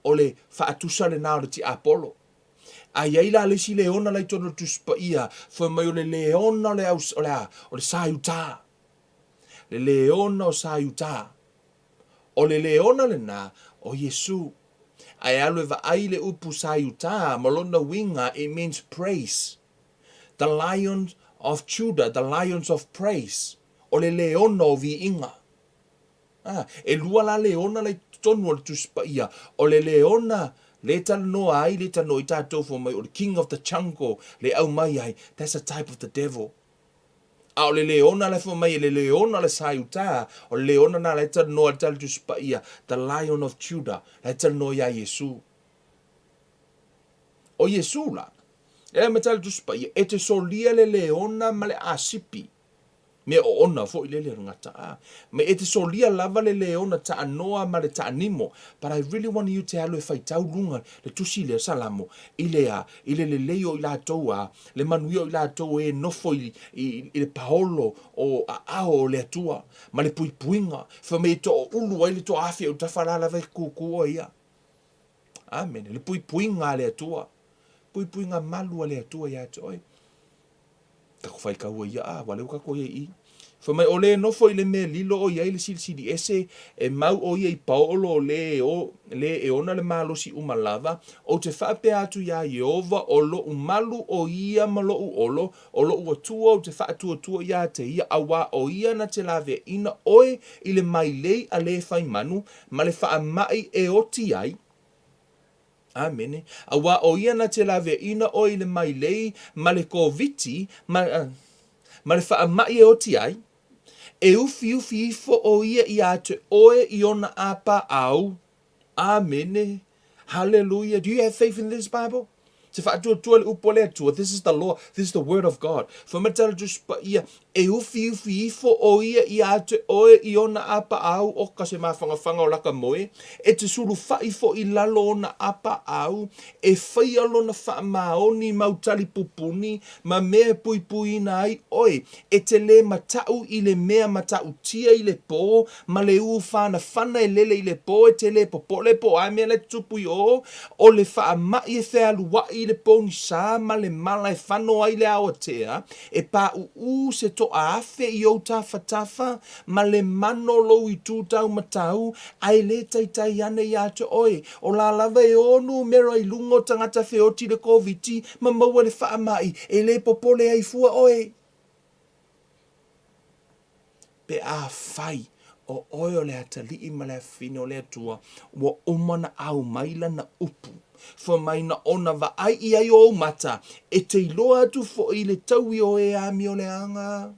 O le whaatusa le na o le ti Apollo. A iaila le si leona lai tono tuspa ia, fo mai o le leona o le sayuta. Le leona o sayuta. O le leona le na o Yesu. Ai alu va ai le upu sayuta, malona winga, it means praise. The lions of Judah, the lions of praise. O le leona o vi inga. E lua la leona le tonu o le tuspa ia. O le leona, le tal noa ai, le tal no I tātou fo mai, o the king of the jungle, le au mai ai, that's a type of the devil. O le leona le fo mai, le leona le sayuta, o le leona na le tal noa le tal tuspa ia, the lion of Judah, le tal noa ia Yesu. O Yesu la, e me tal tuspa ia, e te solia le leona ma le asipi. Me o ona fo I le ngata. Me e te solia lava le leona ta anoa ma le ta animo. But I really want you to alo e whaitau lunga le tusi le salamo. I le leo I la toa, le manuio I la toa e nofo I le paolo o a ao le atua. Ma le puipuinga. Fa me to o ulu ai le to afi o tawhara lava kukua ia. Amen. Le puipuinga le atua. Puipuinga malu le atua ia toi. Ka ko fai ka ua ia, wale ka ko ia Fa mai ole no foi le me lilo o ia le silsili ese e mau o ia I paolo le e ona le malo si umalava o te whape atu ia Jehova o lo umalu o ia malo o lo ua tua o te whaatua tua ia te ia awa o ia na te lave ina oe I le mai lei a le whai manu ma le wha mai e oti ai. Amene. Awa o ia na te lave ina oe le mai lei ma le koviti ma le wha mai e oti ai. E ufi ifo o ia I ate oe I ona apa au. Amene. Hallelujah. Do you have faith in this Bible? Te whaatua le upole atua. This is the law. This is the word of God. Whamatara tuspa ia. E ufi ifo o ia I ate oe I ona apa au. O kase mawhangawhanga o laka moe. E te suru whaifo I lalo ona apa au. E whaialo na whaamaoni mautali pupuni. Ma mea pui pui na ai oe. E te le matau I le mea matau tia I le po. Ma le u whana whana e lele I le po. E te le popole po. Ai mea le tupu I o. O le whaamai e whea luai I le poni sa. Ma le mala e whano ai le aotea. E pa u se to afe I o tafa. Ma le mano lo I tūtau matau. Ai le taitai ane I ate oe. O la lava e onu mero I lungo tangata whioti le koviti. Ma maua le whaamai. E le popole ai fua oe. Pe a whai o oe o le atali ma le awhine o le atua wa umana au maila na upu. Fo mai na ona va ai I ai o mata e te iloa atu fo I le taui o e ami o le anga.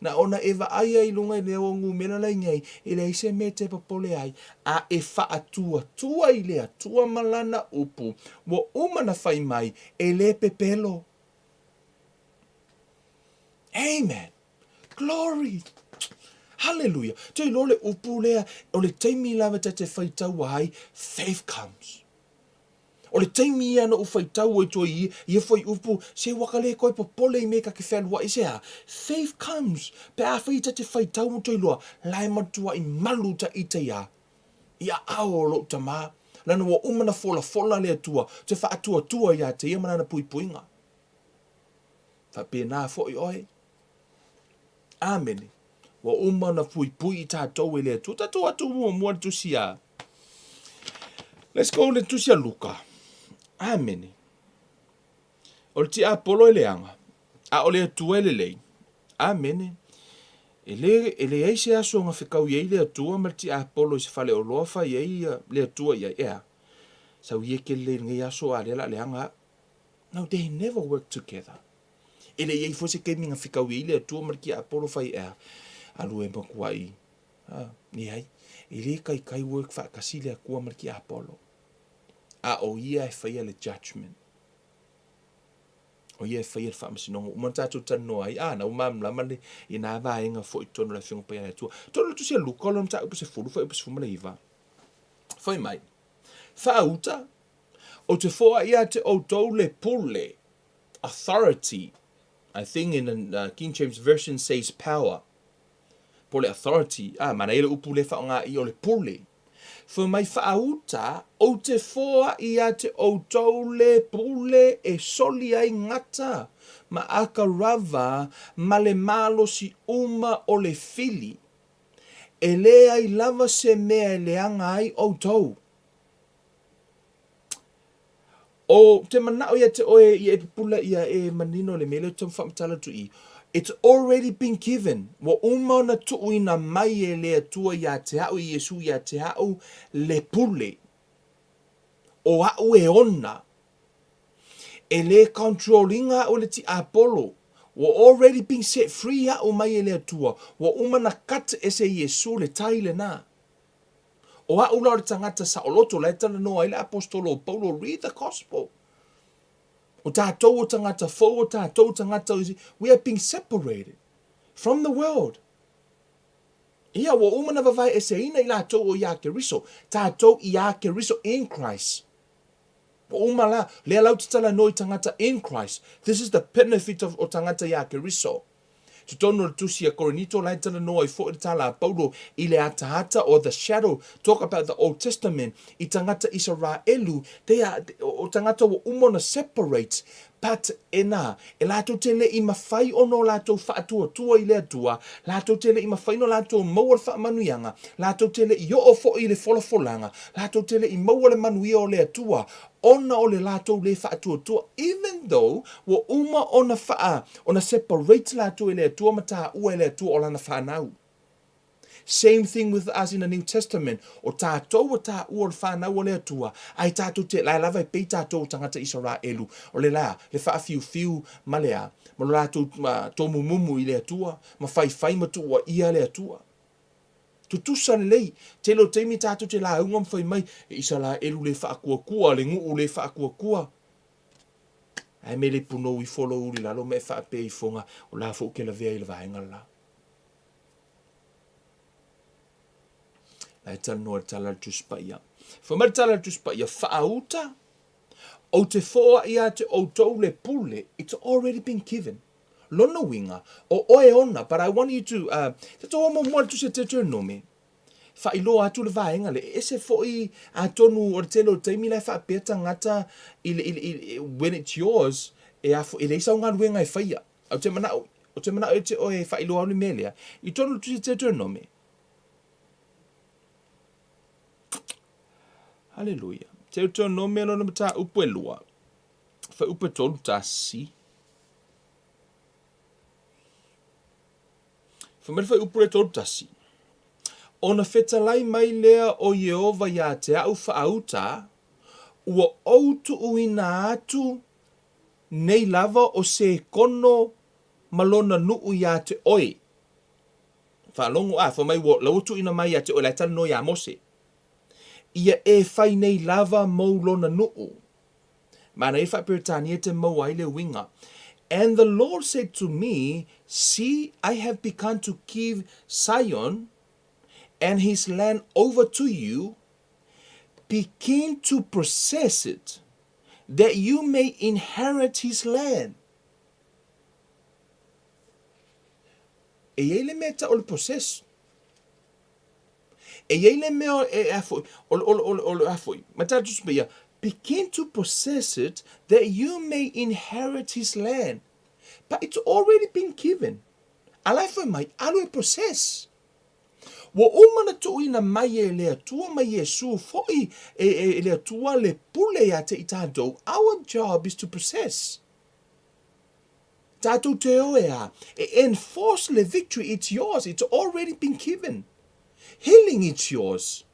Na ona e va ai ai lunga I le o ngu mena lai ngai I le ise me te papole ai a e wha atua tua I le atua malana upu wa umana whai mai e le pepelo. Amen. Glory. Hallelujah. Te lo le upu lea, o le teimi lava te whaitau ai, faith comes. O le teimi ana u whaitau o to i whai upu, se wakale koe pa pole I meka ke whelua I sea. Faith comes. Pe a whaita te whaitau mo to I loa, lai matua I malu ta I te ia. Ia ao lo ta maa. Lana wa umana fola le atua, te wha atua ia te ia manana pui puinga. Fa pe nā fo I oe. Amen. Wa umana pui I tātou e le atua. Tātou atu mua tusia. Let's go le tusia Luka. Amen. O le ti Apollo e leanga. A o le atua e le lei. Amen. Ele ai se aso nga whikau iei le atua ma ti Apollo I se whale o loa whai iei le atua iei ea. Sau ie ke le ngai aso a le leanga. No, they never work together. Ele iei fo se ke minga whikau iei le atua ma ti Apollo whai ea. Alu e makua I. Ni hai. Ele kai work wha kasi le akua ma ti Apollo. A o ia e whaia le judgment. O ia e whaia le whamasinongo. Uma tātou tano ai. Na umamla male I nā vāenga fo I tono le whiunga pai ane tua. Tono tu sia luka o lom tā upa se furu, whai upa se fumala iwa. Whai mai. Whaauta. O te whoa ia te o tau le pule. Authority. I think in King James Version says power. Pole authority. Mana ele upu le whaonga I o le pule. Wha mai whaauta, o te whoa ia te o tau le pule e soli ai ngata, ma aka rava, ma le malo si uma o le fili. E le ai lava se mea e leanga ai o tau. O te manao ia te oe ia e pula ia e manino le mele o whamatala tu I. It's already been given. Wa umana tuuina mai e lea tua ia te hau I Yesu ia te hau le pule. O hau e ona. E le controllinga o le ti Apollo. Wa already been set free hau mai e lea tua. Wa umana kata e se Yesu le taile na. O hau lau le tangata sa oloto le tana noa I le apostolo Paulo read the gospel. O tātou o tangata fau, o tātou tangata we are being separated from the world. Ia, wa umana vavai e se ina I lātou o ia ke riso. Tātou ia ke riso in Christ. Wa umala, lea lau titala noi tangata in Christ. This is the benefit of o tangata ia ke riso. Te tono le tusi a Korinito lai tana noa I fo I tala Paulo I le atahata or the shadow. Talk about the Old Testament. I tangata Israelu. O tangata wa umona separates. Pat ena. E lato tele I mawhai ono lato whaatua tua I lea tua. Lato tele I mawhai no lato maua le whaamanuianga. Lato tele I o fo I le folafolanga. Lato tele I maua le manuia o lea tua. Ona o le lato le whaatua tua. Even though wa uma ona whaa. Ona separate lato I lea tua mata ua I lea tua o lana whanau. Same thing with us in the New Testament. O tātou o tā ua o whanau o lea tua. Ai tātou te lai lava I pei tātou o tangata Israelu. O le la, le whaafiu ma lea. Ma lo lātou tō mumumu I lea tua. Ma whai ma tu ua ia lea tua. Tutusa le lei. Te lo teimi tātou te la ungam whai mai. E Israelu le whaakua le ngu le whaakua. Ai me le puno I follow uli lalo me whaape I fonga. O la fo ke la vea I le vahenga la. Lai tala noa tala tuspaia. Whamari tala tuspaia whaauta. O te whoa ia te o tau le pule. It's already been given. Lona winga. O oe ona. But I want you to... te toa mo mua tu se te tūno me. Whailo atu le vaenga le. Ese foi a tonu o te lo teimi lai whaapeta ngata. When it's yours. E leisa o ngā ruenga I whaia. O te manao. O te manao e te oe whailo au le melea. I tonu tu se te tūno me. Hallelujah. Te uto no me no mata upu e lua. Fa upu tolu tasi. Fa mere fa upu e tolu tasi. Ona fetalai mai lea o Yehova ia te au whaauta. Ua outu uina atu. Nei lava o se kono malona nuu ia te oi. Fa longu fa mai wo lautu ina mai ia te oi lai tala no ia mose. Ia e whai nei lava maulona nuu. Mana e whai peritania te mau ai le winga. And the Lord said to me, See, I have begun to give Zion and his land over to you. Begin to possess it, that you may inherit his land. E ei le mea ta o le possess. E ei le mea e afoi. O le afoi. Mata tu spia. Begin to possess it, that you may inherit his land. But it's already been given. Alai foi mai, alo e possess. Wa umana tu ina mai e lea tua mai Yesu foi e lea tua le pule ya te itato. Our job is to possess. Tato te oea. Enforce the victory. It's yours. It's already been given. Healing, it's yours.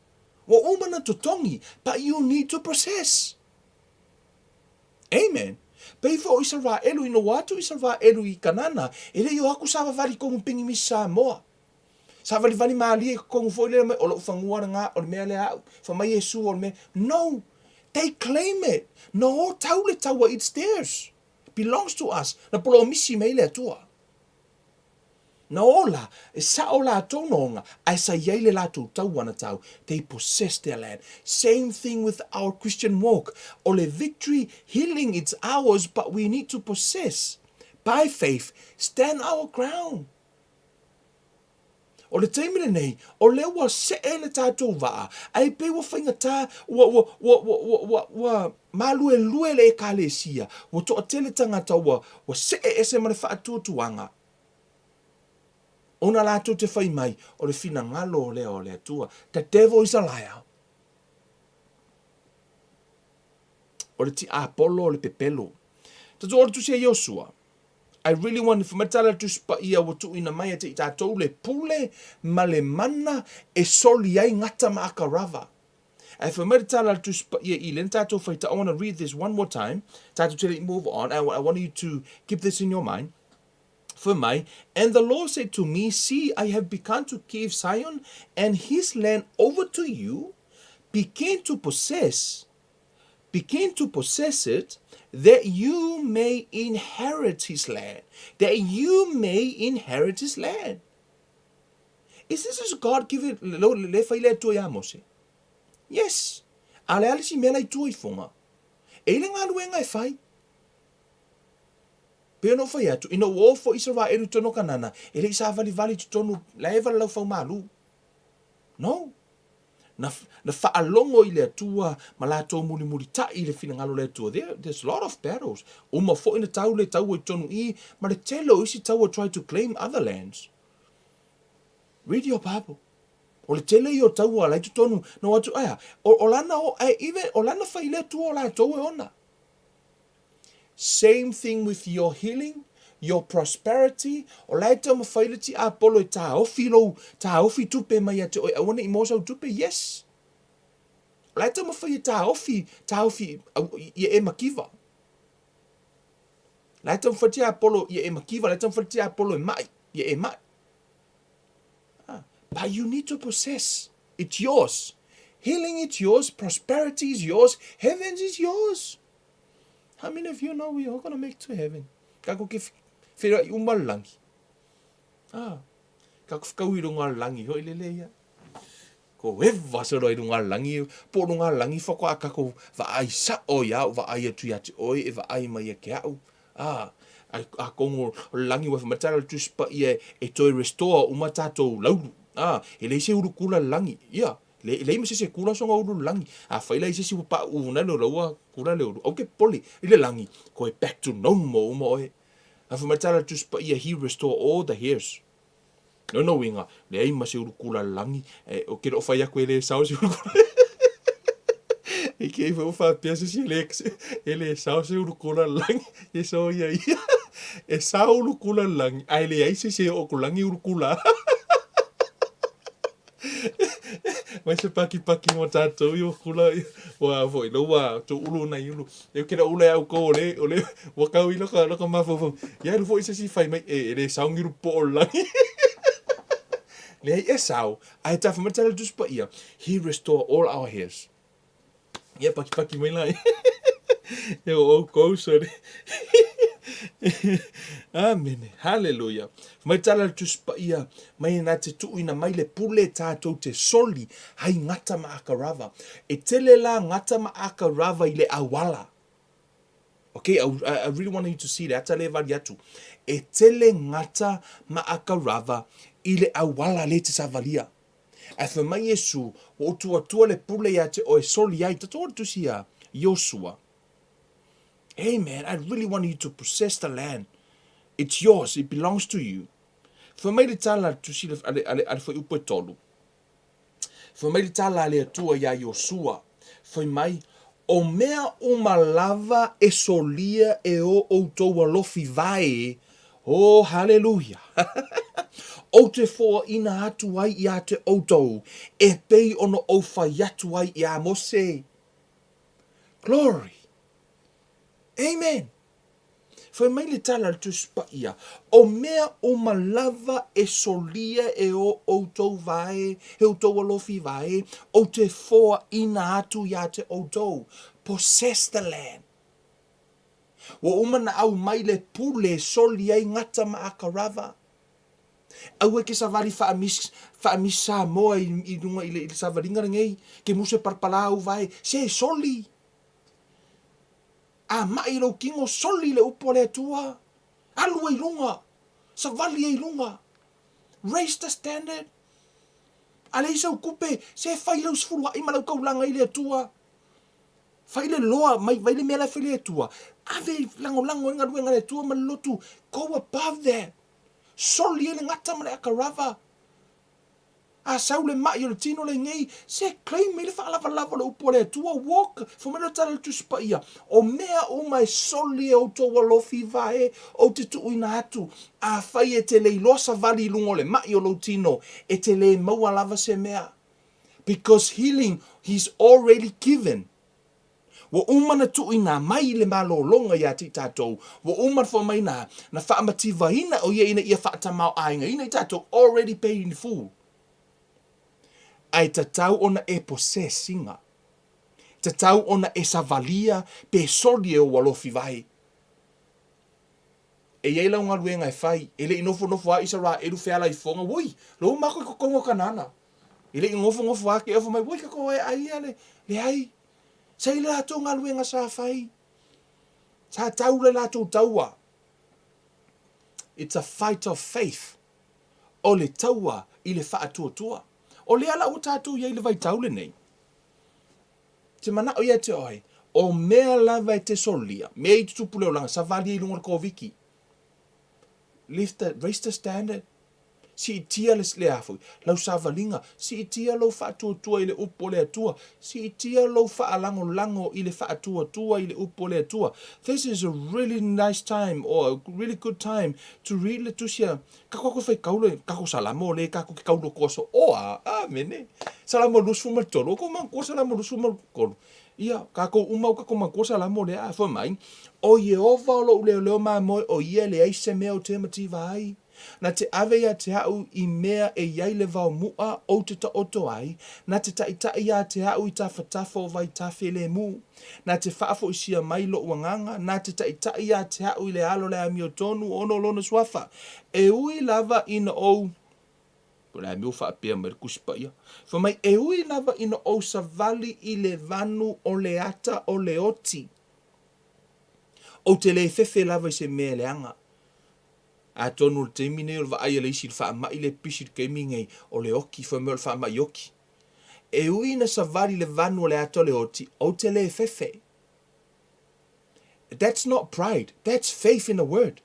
Wa umana to tongi, but you need to possess. Amen. Peifa o Israelu ino watu Israelu I kanana. Ele yo aku sava vali kongu pingi misa moa. Sava vali mali kongu foi le o lo fangua nga o me le au. Fa mai Yesu o me. No. They claim it. No, taule tawa, it's theirs. Belongs to us. Na polo misi mai le tua. Na ola, e sa ola tononga, ai sa yele la tu tau wana tau, they possess their land. Same thing with our Christian walk. Ole victory, healing, it's ours, but we need to possess. By faith, stand our ground. O le teimile nei, o le wa se ele tātou waa, ai pe wa whainga tā, wa malue lue le e kālesia, wa toa tele tangata wa se e ese mare whaatutuanga. Ona lātou te whai mai, o le whina ngalo o le atua. The devil is a liar. O le ti Apollo o le pepelo. Tato ora tu se Joshua. I really want for matala tu spa ia o tu ina mai te tātou le pule ma le mana e soli ai ngata ma akarava. And for matala tu spa ia I len tātou whaita. I want to read this one more time. Tātou te move on. I want you to keep this in your mind. For my, and the Lord said to me, see, I have begun to give Zion and his land over to you. Begin to possess it, that you may inherit his land. That you may inherit his land. Is this God giving le faile to ya mose? Yes. Ale alisi mena I tu I fonga. E le ngā luenga e fai. Peo no whai atu, ino o fo Israelu tono kanana, e le isa vali tono, la eva lau whau malu. No. Na whaalongo I le atua, ma la tō muri ta I le whina ngalo le atua. There's a lot of battles. Uma fo ina tau le tau I tonu I, ma le telo isi tau try to claim other lands. Read your Bible. O le tele I o tau a lai tu tonu, no atu aya. O lana o, even o lana whai le atua o la tau e ona. Same thing with your healing, your prosperity. O lai tau mawhaileti a polo I tā ofi tupe mai ate oi. Awana I mōsau tupe, yes. O lai tau mawhai tā ofi I e makiva. Lai tau mawhai a polo I e makiva, lai tau mawhai a polo I mai, I e mai. But you need to possess. It's yours. Healing is yours, prosperity is yours, heaven is yours. How many of you know we are going to make to heaven? Kako ke whira I umalangi. Kako whikau I runga langi hoi lele ia. Ko hewa soro I runga langi. Po runga langi whako a kako vaai sa o iau, vaai atu ati oi, e vaai mai a ke au. A kongo langi wa whamatara tu spa ia e toi restore umatato lauru. E lei se urukula langi. Ia. Le se kula songa uru langi. A whaila I se pa unalo laua kula le uru. Auke poli. Ile langi. Ko e back to normal uma oe. A whamatara tu spa ia he restore all the hairs. No winga. Le ai ma se uru kula langi. O kero o whaia koe le sao se uru kula. E kei wha uwha pia se si ele sao se uru kula langi. E so ia ia. E sao uru kula langi. Ai le ai se o kulangi uru kula. Mai se paki mo tātou I o kula wa foi no wa to ulu na ulu eu kera ule au ko ole wakau I loka mafo ya lu foi se si fai mai e le saungiru po langi le e sao ai ta fa matala dus pa ia he restore all our hairs ya paki mai lai eu o ko so Amen. Hallelujah. Mai tala tu spa ia, mai na te tu ina mai le pule tātou te soli, hai ngata ma aka rava. E tele la ngata ma aka rava i le awala. Okay, I really want you to see that. Tale vali atu. E tele ngata ma aka rava i le awala le te savalia. A fa mai Yesu, o tua le pule ia te o e soli ai, tato tu sia, Joshua. Hey man, I really want you to possess the land. It's yours. It belongs to you. For me, the tala to see ale for upo tolu. For me, the tala ale tua ya Yosua. For mai o mea o malava e solia e o toa lofi vai. Oh, hallelujah. O te fo ina atu ai ia te outou. E pei ono o whai atu ai ia mose. Glory. Amen. Foi mai le tala tu spa ia. O mea o malava e solia e o outou vai, e outou alofi vai, o te foa ina atu ia te outou. Possess the land. Wa umana au mai le pule solia i ngata ma akarava. Au e ke savari fa amis sa moa i dunga i le savaringa ngei, ke muse parpala au vai, se soli. A mai lo kingo soli le upo le tua. Alu e lunga. Savali e lunga. Raise the standard. Ale isa ukupe. Se fai lau sfuru i malau kaulanga i le tua. Fai le loa. Vai le mea fai le tua. Ave lango inga ruenga le tua malotu. Go above that. Soli e le ngata male akarava. A sau le mai o le tino le ngei, se claim me le whaalava lava le upo le tua walk, for me no tala tu spa ia, o mea o mai soli e o to walofi vae, o te tu ina atu, a whai e te le ilosa vali lungo le mai o lo tino, e te le maua lava se mea. Because healing, he's already given. Wa umana tu ina mai le malo longa ia ti tātou, wa umana fo mai na whaamativa ina o ia ina ia whaatamau ainga, ina i tātou already paid in full. Ai tatau ona e possessinga. Tatau ona e savalia pe soli e o walofi vai. E iei lau ngaru e ngai fai. E le inofo a isa ra eru feala i fonga. Woi, lo mako i kokongo kanana. E le inofo a ke efo mai. Woi kako e ai ale. Le ai. Sa i le ato ngaru e ngasa fai. Sa tau le lato taua. It's a fight of faith. O le taua i le faa tua. O le ala o tātou iei le vai taule nei. Te mana o ia te oi. O mea lava e te solia. Mea i tutupu leo langa. Sa vali i lunga ko viki. Raise the standard. Si i tia le afu. Lau sa valinga. Si i tia lau faa tua i le upo le atua. Si i tia lau faa lango i le faa tua i le upo le atua. This is a really nice time or a really good time to read le tusia. Kako ko fai kaule. Kako salamo le kako ki kaulo koso. Oa. Amene. Salamo lusu maltolo. Ko man ko salamo lusu maltolo. Ia, kako umau kako man ko salamo le a. Fo mai. O Yehova o lo leo ma moi o ia le aise mea o te mativa ai. Na te ave ia te au i mea e iai le vau mua o te ta oto ai, na te taita ia te au i ta whatafa o vai ta whele mu, na te whaafo i sia mai lo uanganga, na te taita ia te au i le alo le ami o tonu ono lona swafa, e ui lava ina o, pula mi o whaapea mai kuspa ia, fa mai e ui lava ina o sa vali i le vanu o le ata o le oti, o te le fefe lava i se mea le anga, a tonu le temine o le vaai le isi le wha mai le pisi le kemingei o le oki, fa mea le wha mai oki. E ui na savari le vanu o le ato le oti, o te le fefe. That's not pride, that's faith in the word.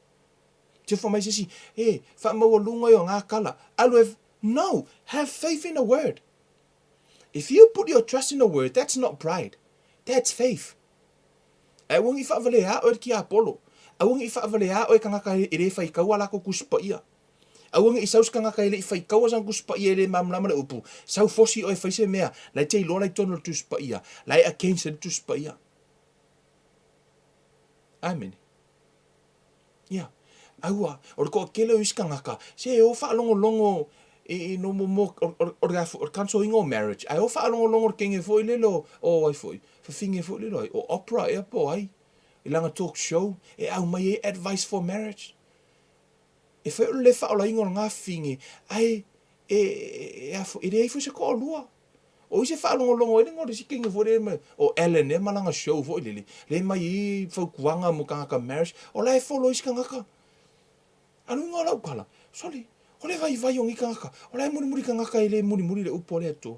Te wha mai sisi, wha maua lunga i o ngā kala. No, have faith in the word. If you put your trust in the word, that's not pride, that's faith. E wangi wha vale a o ki Apollo. Awang i whaawalea o e kangaka e re whaikaua lako kuspa ia. Awang i saus kangaka e re whaikaua sang kuspa ia e re mamlama le upu. Sau fosi o e whaise mea, lai te ilo lai tono tu spa ia, lai a kensa tu spa ia. Amen. Ia. Aua, o ko kele o iskangaka, se o whaalongo e no mo o kanso ingo marriage. Ai o whaalongo kenge foi lelo o ai foi. Fa finge foi lelo o opera e po ai. I langa talk show, e au mai advice for marriage. E whai o le wha o la ingo ngā whingi, ai, e rei fu se ko lua. O ise wha longo e ngore si kinga fore me, o Ellen e malanga show fo lili, le mai I whau kuanga mo kangaka marriage, o la e follow isi kangaka. Anu ngā lau kala, soli, o le vai o ngi kangaka, o la e muri kangaka I le muri le upo le atua.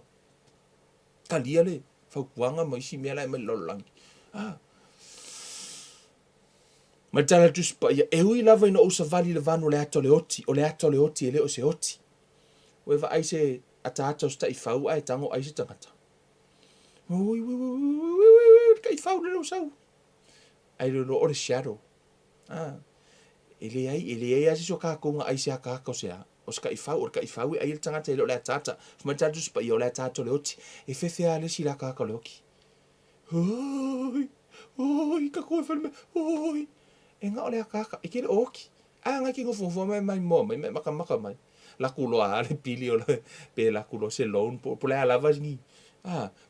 Kalia le, whau kuanga mo isi mea lai me lolangi. Ma tala tuspa ia e hui lava ina osa vali le vanu le ato le oti, o le ato le oti e le o se oti. Wewa aise ata o sta I whau ai tango aise tangata. Ui, ka I whau le lo sau. Ai lo o le shadow. Ele ai ase so ka konga aise a ka se a. O ska I whau ai le tangata e lo le atata. Fuma tala tuspa ia o le atato le oti. E fefe a le si la ka le oki. Oi, ka koe whanme, oi. E ngā ole a kaka, e kere oki. A ngā ki ngofo mai mo, mai maka mai. La kulo a le pili o le, pe la kulo se loan, po le a lava ngi.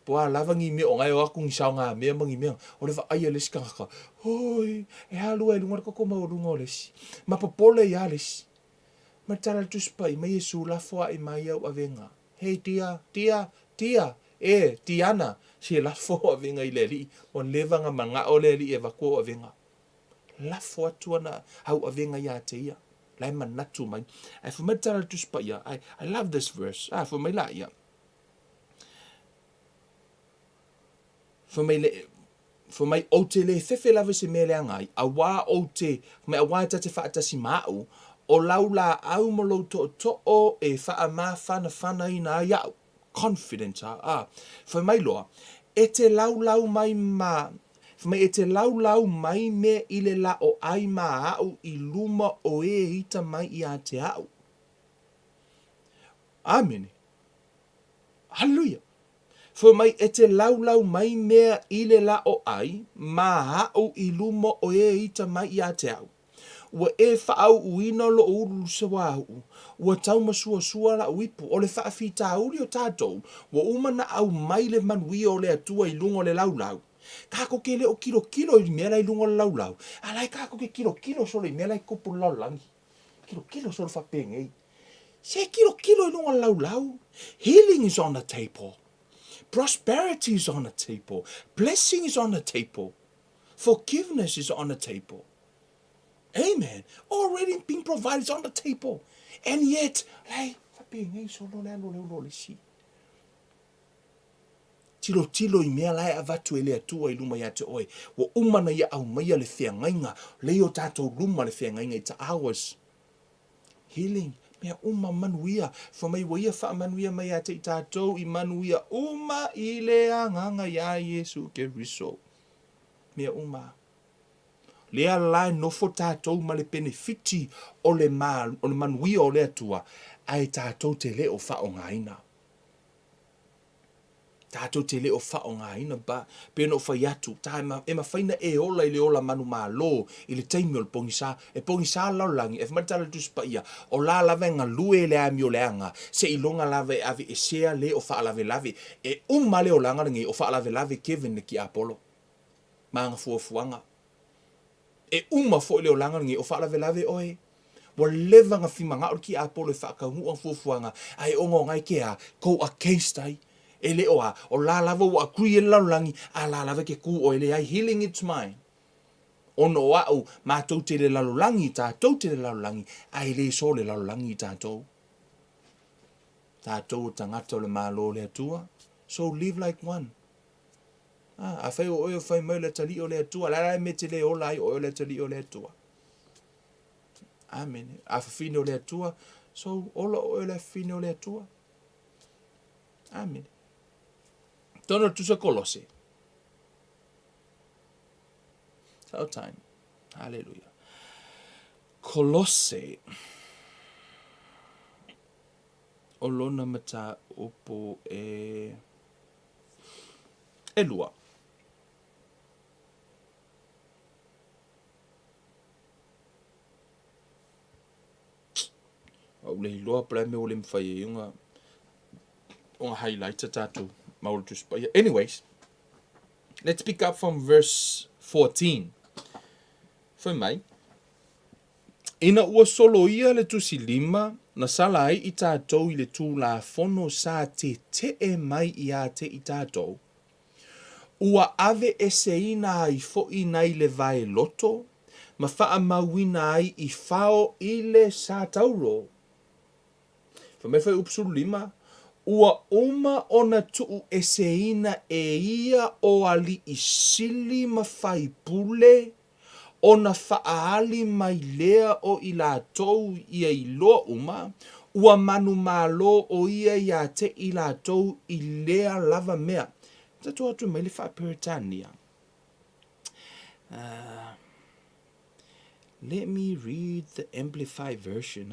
Po a lava ngi mea, o ngai o aku ngi sao ngā mea mangi mea. O le wa aia lesi kaka. Oi, e halua e lunga koko mau lunga o lesi. Ma popole I a lesi. Ma tala tuspa I mai e su la foa I mai au avenga. Hei tia, tiana. Si e la foa avenga I le li. O levanga manga o le li e wako avenga. Lafo atua na hau avenga ia te ia. Lai manatu mai. Ai for mai tala tuspa ia. I love this verse. For mai la ia. For mai o te le fefe lava se mele angai. A wā o te, mai a wā tate whaatasi mau. O laula au malo to o e wha ma whana ina iau. Confident For mai loa. E te lau mai ma. Mai e te lau mai me I le la o ai ma au I luma o e ita mai I a te au. Amen. Hallelujah. For mai e te lau mai mea I le la o ai ma au I luma o e ita mai I a te au. Ua e whaau uina lo uru se wāhu. Ua tau masua la uipu. O le whaafi tā uri o tātou. Ua umana au mai le manui o le atua I lungo le lau. Kako ke le o kilo I mea lai lungo le lau. Alai kako ke kilo so le mea lai kupu laulangi. Kilo so le whapengei. Se kilo I lungo le lau. Healing is on the table. Prosperity is on the table. Blessing is on the table. Forgiveness is on the table. Amen. Already being provided on the table. And yet, like, tilo I mea lai avatu ele atua I luma ia te oi. Wa umana ia au maia le whiangainga. Leo tātou luma le whiangainga it's ours. Healing. Mea uma manuia. For mai waia wha manuia mai a te tātou I manuia. Uma I le anganga ia Yesu ke riso. Mea uma. Lea lai nofo tātou ma le benefiti o le manuia o le atua. Ai tātou te leo wha o ngaina. Tātou te leo wha o ngaina ba. Pēno whai atu. Tā e mawhaina e ola I le ola manu mā lo. I le teimi o le pongisa. E pongisa laulangi. E whamatala tuspa ia. O la lave ngā lue le ami o le anga. Se I longa lave ave e sea le o wha lave. E le o langa ringi o wha lave Kevin ne ki Apollo. Mā ngā fuafuanga. E fo le o langa ngi o wha lave oe. Wa leva nga whimanga o ki Apollo e whakahua fuafuanga. Ai ongo ngai ke a ko a case tai. E le oa o la lava wa kui e laulangi a la lava ke ku o ele ai healing it's mine. Ono au mātou te le laulangi tātou te le laulangi. Ai le so le laulangi tātou. Tātou tangata o le mālo le atua. So live like one. A whai o oe whai mau le tali o le atua. Lara me te le o lai o le tali o le atua. Amen. A whawhine o le atua. So ola o le whine o le atua. Amen. Tono tusa Kolose. It's our time. Hallelujah. Kolose. O lona mata opo e lua. Au le loa pala me o le mwhai e unga highlighter tātou. Anyways, let's pick up from verse 14. Foi mai. Ina ua solo ia le tusi lima, na sala ai I tātou I le tū la fono sa te e mai I a te I tātou. Ua ave eseina ai fo'i nei le vai loto, ma faa mawina ai I fao I le sa tauro. Fa me fai upsulu lima, ua uma ona tuu eseina e ia o ali I sili ma fai pule, ona faaali mai lea o I lātou ia I loa uma, ua manu malo o ia ia te I lātou I lea lava mea. Tato atu mai le whaperetania. Let me read the Amplified version.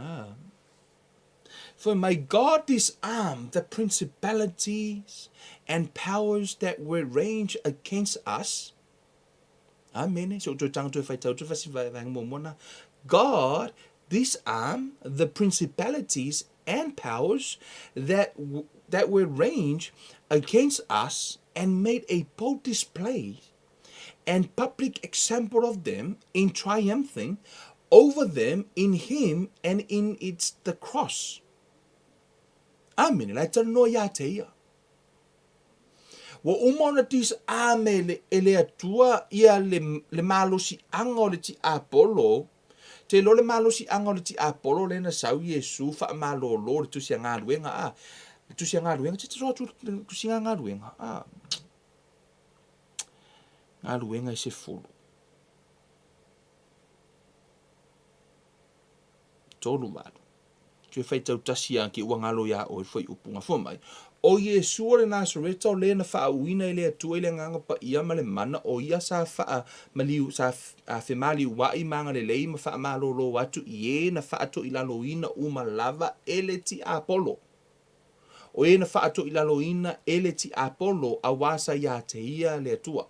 For may God disarm the principalities and powers that were ranged against us. Amen. So God disarm the principalities and powers that were ranged against us and made a bold display and public example of them in triumphing over them in him and in its the cross. Amen. La tano ya te ia. Wa umona tis ame le ele atua ia le malosi anga o le ti Apollo. Te lo le malosi anga o le ti Apollo le na sau Yesu fa malo lo le tusi anga luenga a. Le tusi anga luenga te tro tu tusi anga luenga a. Nga luenga I se fulu. Tolu madu. Ke fai tau tasi anki ua ngalo ya o foi upunga fo mai. O Yesu o le Nazareta o le na faa uina I le atua I le nganga pa ia ma le mana o ia sa faa maliu sa fe mali wai manga le lei ma faa malo lo watu ie na faa to ilalo ina uma lava ele ti Apollo. O ie na faa to ilalo ina ele ti Apollo a wasa ya te ia le atua.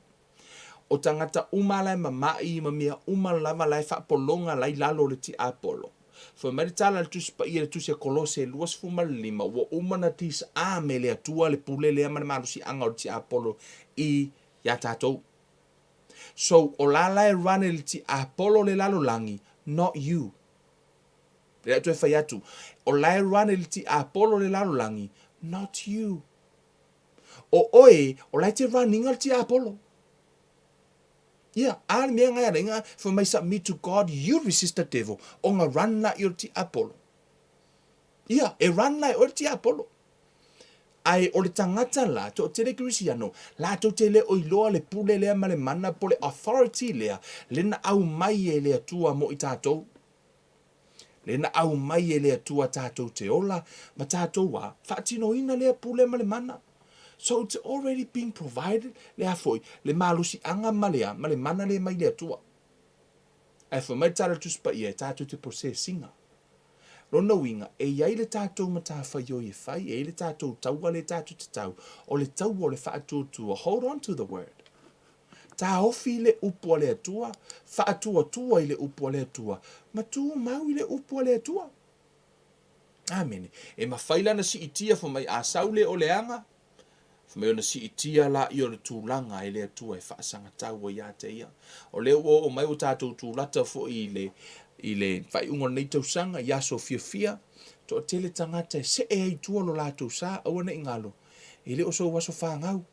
O tangata umala mamai ma mea umalava lai faa polonga lai lalo le ti Apollo. Fa maritala le tusi pa ia le tusi a Kolose luas fumalima wa umana tis a me le atua le pule le amane malusi anga o ti Apollo I ya tatou. So o lala e rane le ti Apollo le lalo langi, not you. Le atu e fai atu. O la e rane le ti Apollo le lalo langi, not you. O oe, o la te raninga le ti Apollo. Yeah, al mea ngai arenga, for may submit to God, you resist the devil. O nga run la I ti Apollo. Yeah, e run la I ti Apollo. Ai o le tangata la, to tele Krisiano, la to tele o iloa le pule lea ma le mana po le authority lea, le na au mai e lea tua mo I tātou. Le na au mai e lea tua tātou te ola, ma tātou wa, whaatino ina lea pule ma le mana. So it's already being provided. Le afoi, le malusi anga malea, ma le mana le mai lea tua. Ai fo mai tala tuspa ia, tātou te processinga. Rona winga, e iai le tātou matawhai o e whai, e le tātou taua le tātou te tau, o le tau o le whaatua tua. Hold on to the word. Tā ofi le upua le atua, whaatua tua I le upua le atua, ma tu mau I le upua le atua. Amen. E mawhaila na si itia fo mai asau le o le anga, me ona si itia la I o le tūlanga I le atua e whaasanga tau ia te ia. O leo o mai o tātou tūlata fo I le whai ungo nei tausanga, ia so fia, to tele tangata se e ai tua lo lātou sa, au ana ingalo. E le o so waso whangau.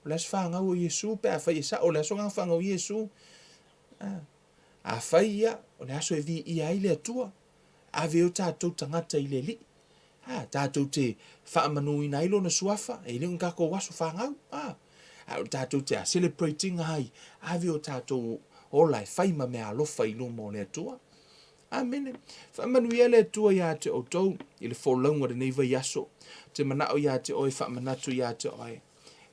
O le aso whangau o Yesu, pe a whai e sa, o le aso ngang whangau o Yesu. A whai ia, o le aso e vi ia I le atua. A veo tātou tangata I le li. Tātou te whaamanu I nailo na suafa, e le ngako waso whangau. Tātou te a celebrating ai, a veo tātou o lai whaima mea alofa I lumo le atua. Amen. Whaamanu ia le atua ia te o tau, I le wholaunga de neiva yaso. Te manao ia te oi, whaamanatu ia te oi.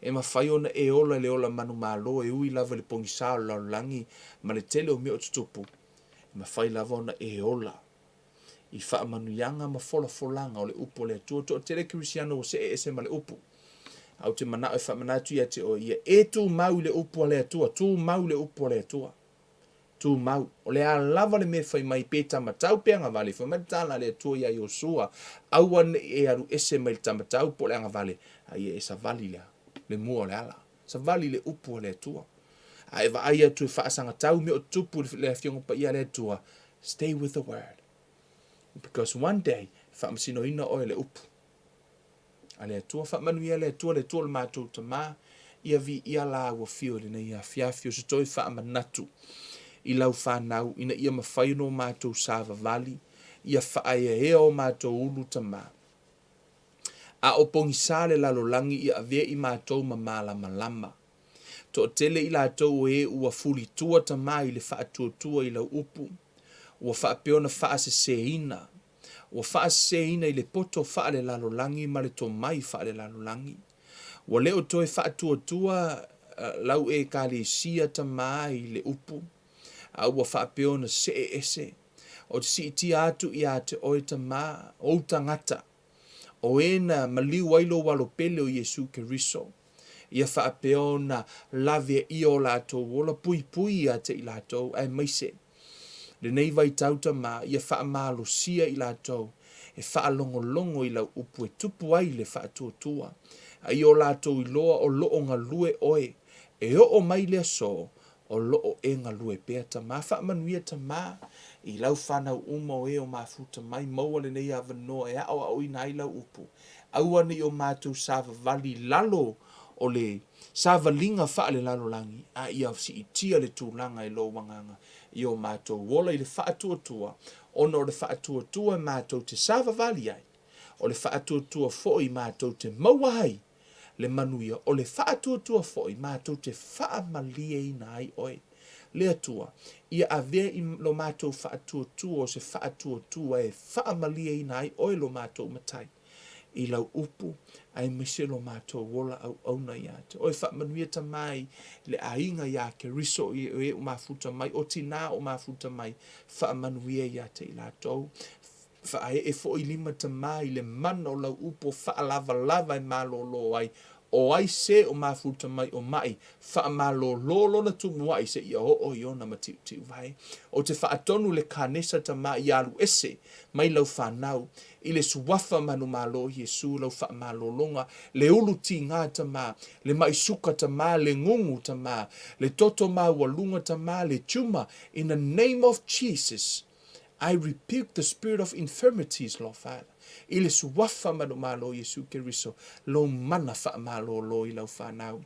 E ma whai ona e ola le ola manu malo, e ui lava le pongisao lau langi, ma le tele o mea o tutupu. E ma whai lava ona e ola. I whaamanu ianga ma folanga o le upo le atua, to tele Krisiano o se e se ma le upu. Au te manao e whaamanatu ia te oi, e tu mau le upo le atua, tu mau le upo le atua. Tu mau. O le a lava le me whai mai pe tamatau pe anga vale. Whai mai tala le atua ia Iosua. Awan e aru ese mai tamatau po le anga vale. Ai e sa vali lea. Le mua le ala. Sa vali le upu le atua. A e vai atu e whaasanga tau me o tupu le fionga pa ia le tua. Stay with the word. Because one day, whaamasino ina o le upu. A le atua whaamanuia le atua le mātou ta mā. Ia vi ia la ua fio le nei a fiafio se toi whaamanatu. I lau whanau ina ia mawhai no mātou sāva vali. Ia whaaya hea o mātou ulu ta mā. A o pongi sāle lalolangi ia avea i mātou ma malama lama. To tele i lātou e ua fuli tua ta mā i le whaatua i lau upu. Ua whaapeona whaaseseina. Ua whaaseseina i le poto whaale lalolangi ma le tō mai whaale lalolangi. Ua leo toe whaatua lau e kālesia ta mā i le upu. A ua whaapeona se ese. O te si ti atu i a te oe ta mā, o tangata. O ena maliu wailo walo pele o Yesu Keriso. Ia whaapeona lave i o lātou wola pui pui a te i lātou ai maise. Le nei vai tauta mā, ia whaamalo sia i lātou. E whaalongo longo i lau upu e tupu ai le whaatuatua. A i o lātou i loa o loo ngā lue oe. E o mai lea so, o loo e ngā lue pēa ta mā. Whaamanuia ta mā. I lau whanau uma o e o mafuta mai maua le nei avanoa e ao au ina i lau upu. Aua ni o mātou sāva vali lalo o le sāva linga wha le lalo langi. A ia si i tia le tūlanga i lo wanganga. I o mātou wola i le whaatuatua. Ono le whaatuatua mātou te sāva vali ai. O le whaatuatua fo i mātou te mauahai. Le manuia o le whaatuatua fo i mātou te whaamalie i nai oe. Lea tua, ia avea i lo mātou whaatua o se whaatua e whaamalia i nai oe lo mātou matai. I lau upu, ai mise lo mātou wola au auna i ate. Oe whaamanuia ta mai, le ainga i a Keriso i e o mafuta mai, o tina o mafuta mai, whaamanuia i ate i lātou. Whae e fo i lima ta mai, le mana o lau upu, whaalava lava i malo lo ai, o ai se o mafuta mai o mai, whaamalo lolo na tumuai se ia o iona matiu vai. O te whaatonu le kānesa ta mai i alu ese, mai lau whanau, i le suwafa manu malo Yesu lau whaamalo longa, le ulu ti ngā ta ma, le maisuka ta ma, le ngungu ta ma, le toto ma walunga ta ma, le tuma, in the name of Jesus, I rebuke the spirit of infirmities, Lord Father. I le suwafa manu malo Yesu Keriso, lo mana wha malo lo i lau whanau.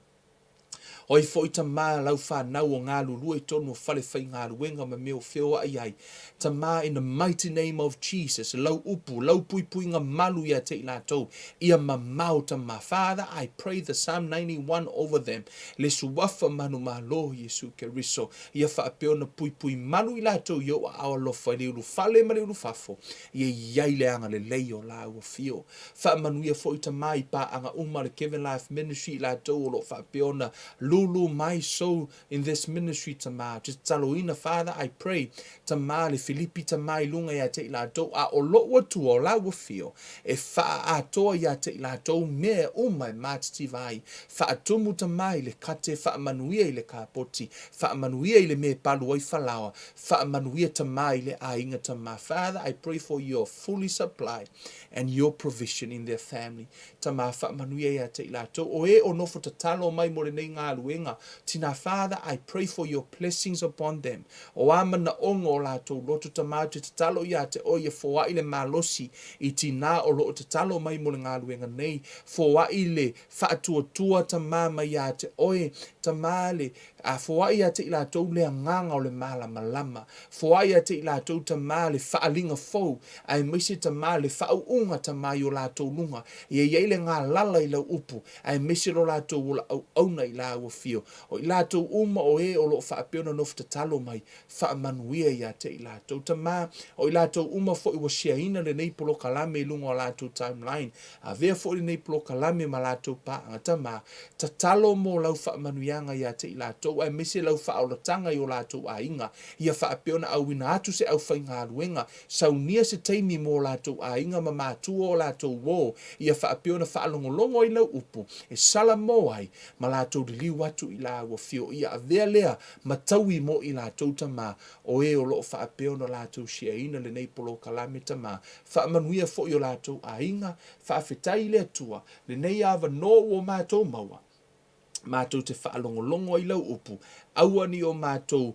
O i fo i ta mā lau whanau o ngā lulu e tonu o whale whai ngā luenga ma meo whio ai ai. Ta mā in the mighty name of Jesus, lau upu, lau pui pui ngā malu ia te i lātou, ia ma mau ta mā. Father, I pray the Psalm 91 over them. Le suwafa manu malo Yesu Keriso, ia whaapeona pui pui manu i lātou yo a awa lofa i liuru whale ma liuru whafo, ia iai le anga le leo la ua whio. Whaamanu ia fo i ta mā i pā anga uma le Kevin Life Ministry i lātou o lo whaapeona lulu my soul in this ministry tama. Just taloina, Father, I pray tama le Filipi tama ilunga ya te ilato a o lo watu o la wafio e fa atoa ya te ilato me umai matiti vai fa atumu tama ile kate fa manuia ile kapoti fa manuia ile me palu ai falawa fa manuia tama ile ainga tama. Father, I pray for your fully supply and your provision in their family. Tama fa manuia ya te ilato o e o nofo tatalo mai mo le nei ngā luenga. Tina, Father, I pray for your blessings upon them. O amana ongo la to loto tama te tatalo ya te o ye foa ile malosi i tina o lo tatalo mai mo le ngā luenga nei foa ile faatua tua tama mai ya te oe tamale a foa ia te ila tau le nganga o le mala malama foa ia te ila tau tamale faalinga fou ai misi tamale fau unga tamai o la tau lunga ia le ngā lala i lau upu ai misi lo la tau ula au auna i la ua fio o i la tau uma o e o lo faapeona nofu te talo mai faamanuia ia te ila tau tama o i la tau uma fo i wa siaina le nei polo kalame i lunga o la tau timeline a vea fo i nei polo kalame ma la tau pa tama ta talo mo lau faamanuianga ia te ila tau ai misi lau faaolatanga i o la tau a inga ia faapeona au ina atu se au whainga luenga saunia se teimi mo la tau a inga ma mātua o la tau wo ia faapeona faalongolongo i lau upu e sala mo ai ma la tau li watu i la ua fio ia a vea lea mataui mo i la tau tama o e o loo faapeona la tau siaina le nei polo kalame tama faamanuia fo i o la tau a inga faafetai le atua le nei ava no o mātou maua mātou te whaalongolongo i lau upu. Aua ni o mātou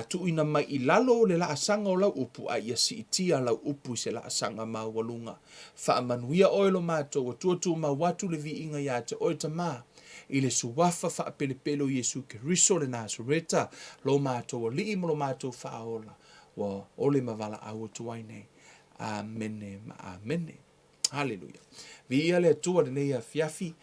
tuina mai i lalo o le laasanga o lau upu a ia si itia lau upu i se laasanga maualunga. Whaamanuia oilo mātou o tuatu mawatu le vi inga ia te oita mā. I le suwafa whaapelepelo Yesu Keriso le Nazareta lo mātou o lii mo lo mātou whaola. Wa ole mavala au tuai nei. Amene ma amene. Hallelujah. Vi ia le atua le nei a fiafi,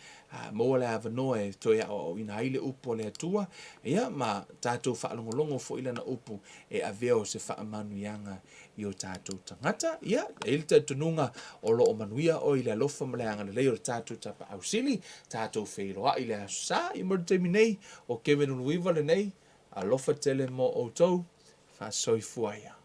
mo le avanoa e toi o ina haile upo le atua, ia ma tātou whaalongolongo fo ila na upu e aveo se whaamanu ianga i o tātou tangata, ia, e ili tātununga o lo o manuia o ile alofa maleanga le leo tātou tapa ausili, tātou whairoa ile asa i mordemi nei, o Kevin Unuiva le nei, alofa tele mo o tau, wha soifuaia.